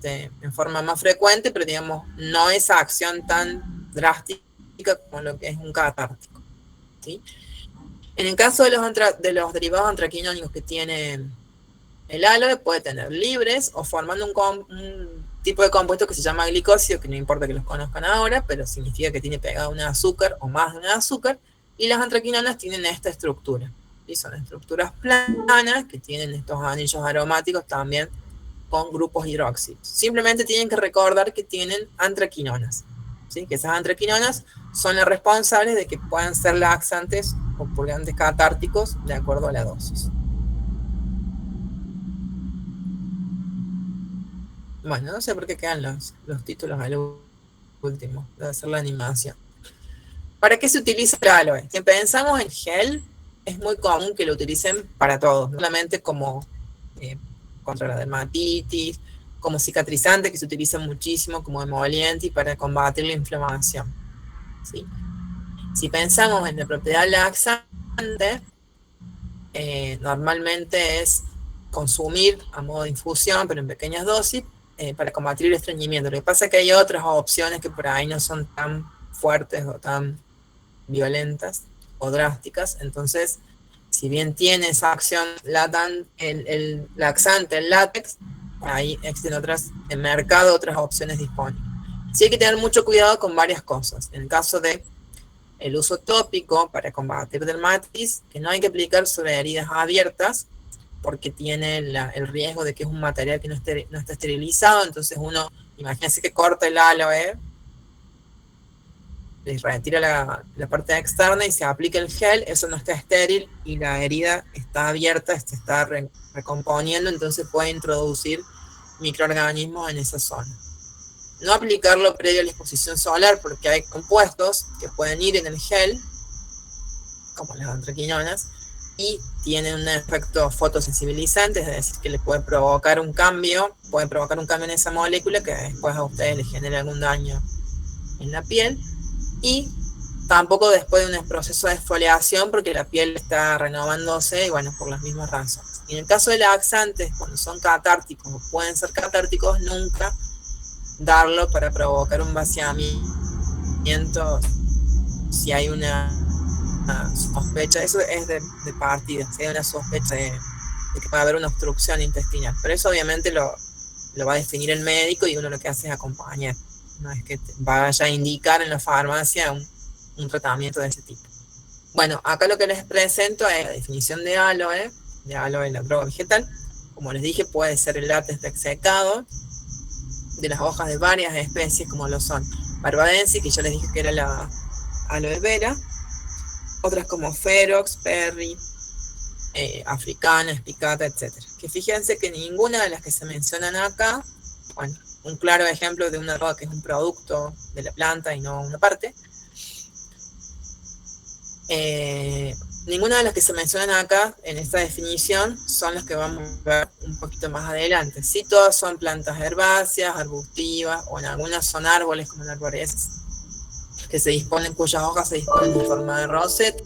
en forma más frecuente, pero digamos, no esa acción tan drástica como lo que es un catártico. ¿Sí? En el caso de los derivados antraquinónicos que tiene el aloe, puede tener libres o formando tipo de compuesto que se llama glicósido, que no importa que los conozcan ahora, pero significa que tiene pegado un azúcar o más de un azúcar, y las antraquinonas tienen esta estructura. Y son estructuras planas que tienen estos anillos aromáticos también con grupos hidróxidos. Simplemente tienen que recordar que tienen antraquinonas, ¿sí? Que esas antraquinonas son las responsables de que puedan ser laxantes o purgantes catárticos de acuerdo a la dosis. Bueno, no sé por qué quedan los títulos al último, debe ser la animación. ¿Para qué se utiliza el aloe? Si pensamos en gel, es muy común que lo utilicen para todo, no solamente como contra la dermatitis, como cicatrizante, que se utiliza muchísimo como emoliente y para combatir la inflamación, ¿sí? Si pensamos en la propiedad laxante, normalmente es consumir a modo de infusión, pero en pequeñas dosis, para combatir el estreñimiento. Lo que pasa es que hay otras opciones que por ahí no son tan fuertes o tan violentas o drásticas, entonces si bien tiene esa acción el laxante, el látex, ahí existen otras en mercado, otras opciones disponibles. Sí hay que tener mucho cuidado con varias cosas. En el caso de el uso tópico para combatir dermatitis, que no hay que aplicar sobre heridas abiertas, porque tiene el riesgo de que es un material que no está esterilizado, entonces uno, imagínense que corta el aloe, le retira la parte externa y se aplica el gel, eso no está estéril y la herida está abierta, se está recomponiendo, entonces puede introducir microorganismos en esa zona. No aplicarlo previo a la exposición solar porque hay compuestos que pueden ir en el gel, como las antraquinonas, y tienen un efecto fotosensibilizante, es decir, que le puede provocar un cambio en esa molécula que después a ustedes les genera algún daño en la piel. Y tampoco después de un proceso de exfoliación porque la piel está renovándose y bueno, por las mismas razones. Y en el caso de laxantes, cuando son catárticos o pueden ser catárticos, nunca darlo para provocar un vaciamiento si hay una sospecha, eso es de partida, si hay una sospecha de que puede haber una obstrucción intestinal, pero eso obviamente lo va a definir el médico y uno lo que hace es acompañar. No es que vaya a indicar en la farmacia un tratamiento de ese tipo. Bueno, acá lo que les presento es la definición de aloe, la droga vegetal. Como les dije, puede ser el látex exsecado de las hojas de varias especies, como lo son barbadensis, que ya les dije que era la aloe vera, otras como ferox, perry, africana, spicata, etc. Que fíjense que ninguna de las que se mencionan acá, bueno, un claro ejemplo de una droga que es un producto de la planta y no una parte. Ninguna de las que se mencionan acá en esta definición son las que vamos a ver un poquito más adelante. Sí, todas son plantas herbáceas, arbustivas, o en algunas son árboles como la arboresa, que se disponen, cuyas hojas se disponen en forma de roseta,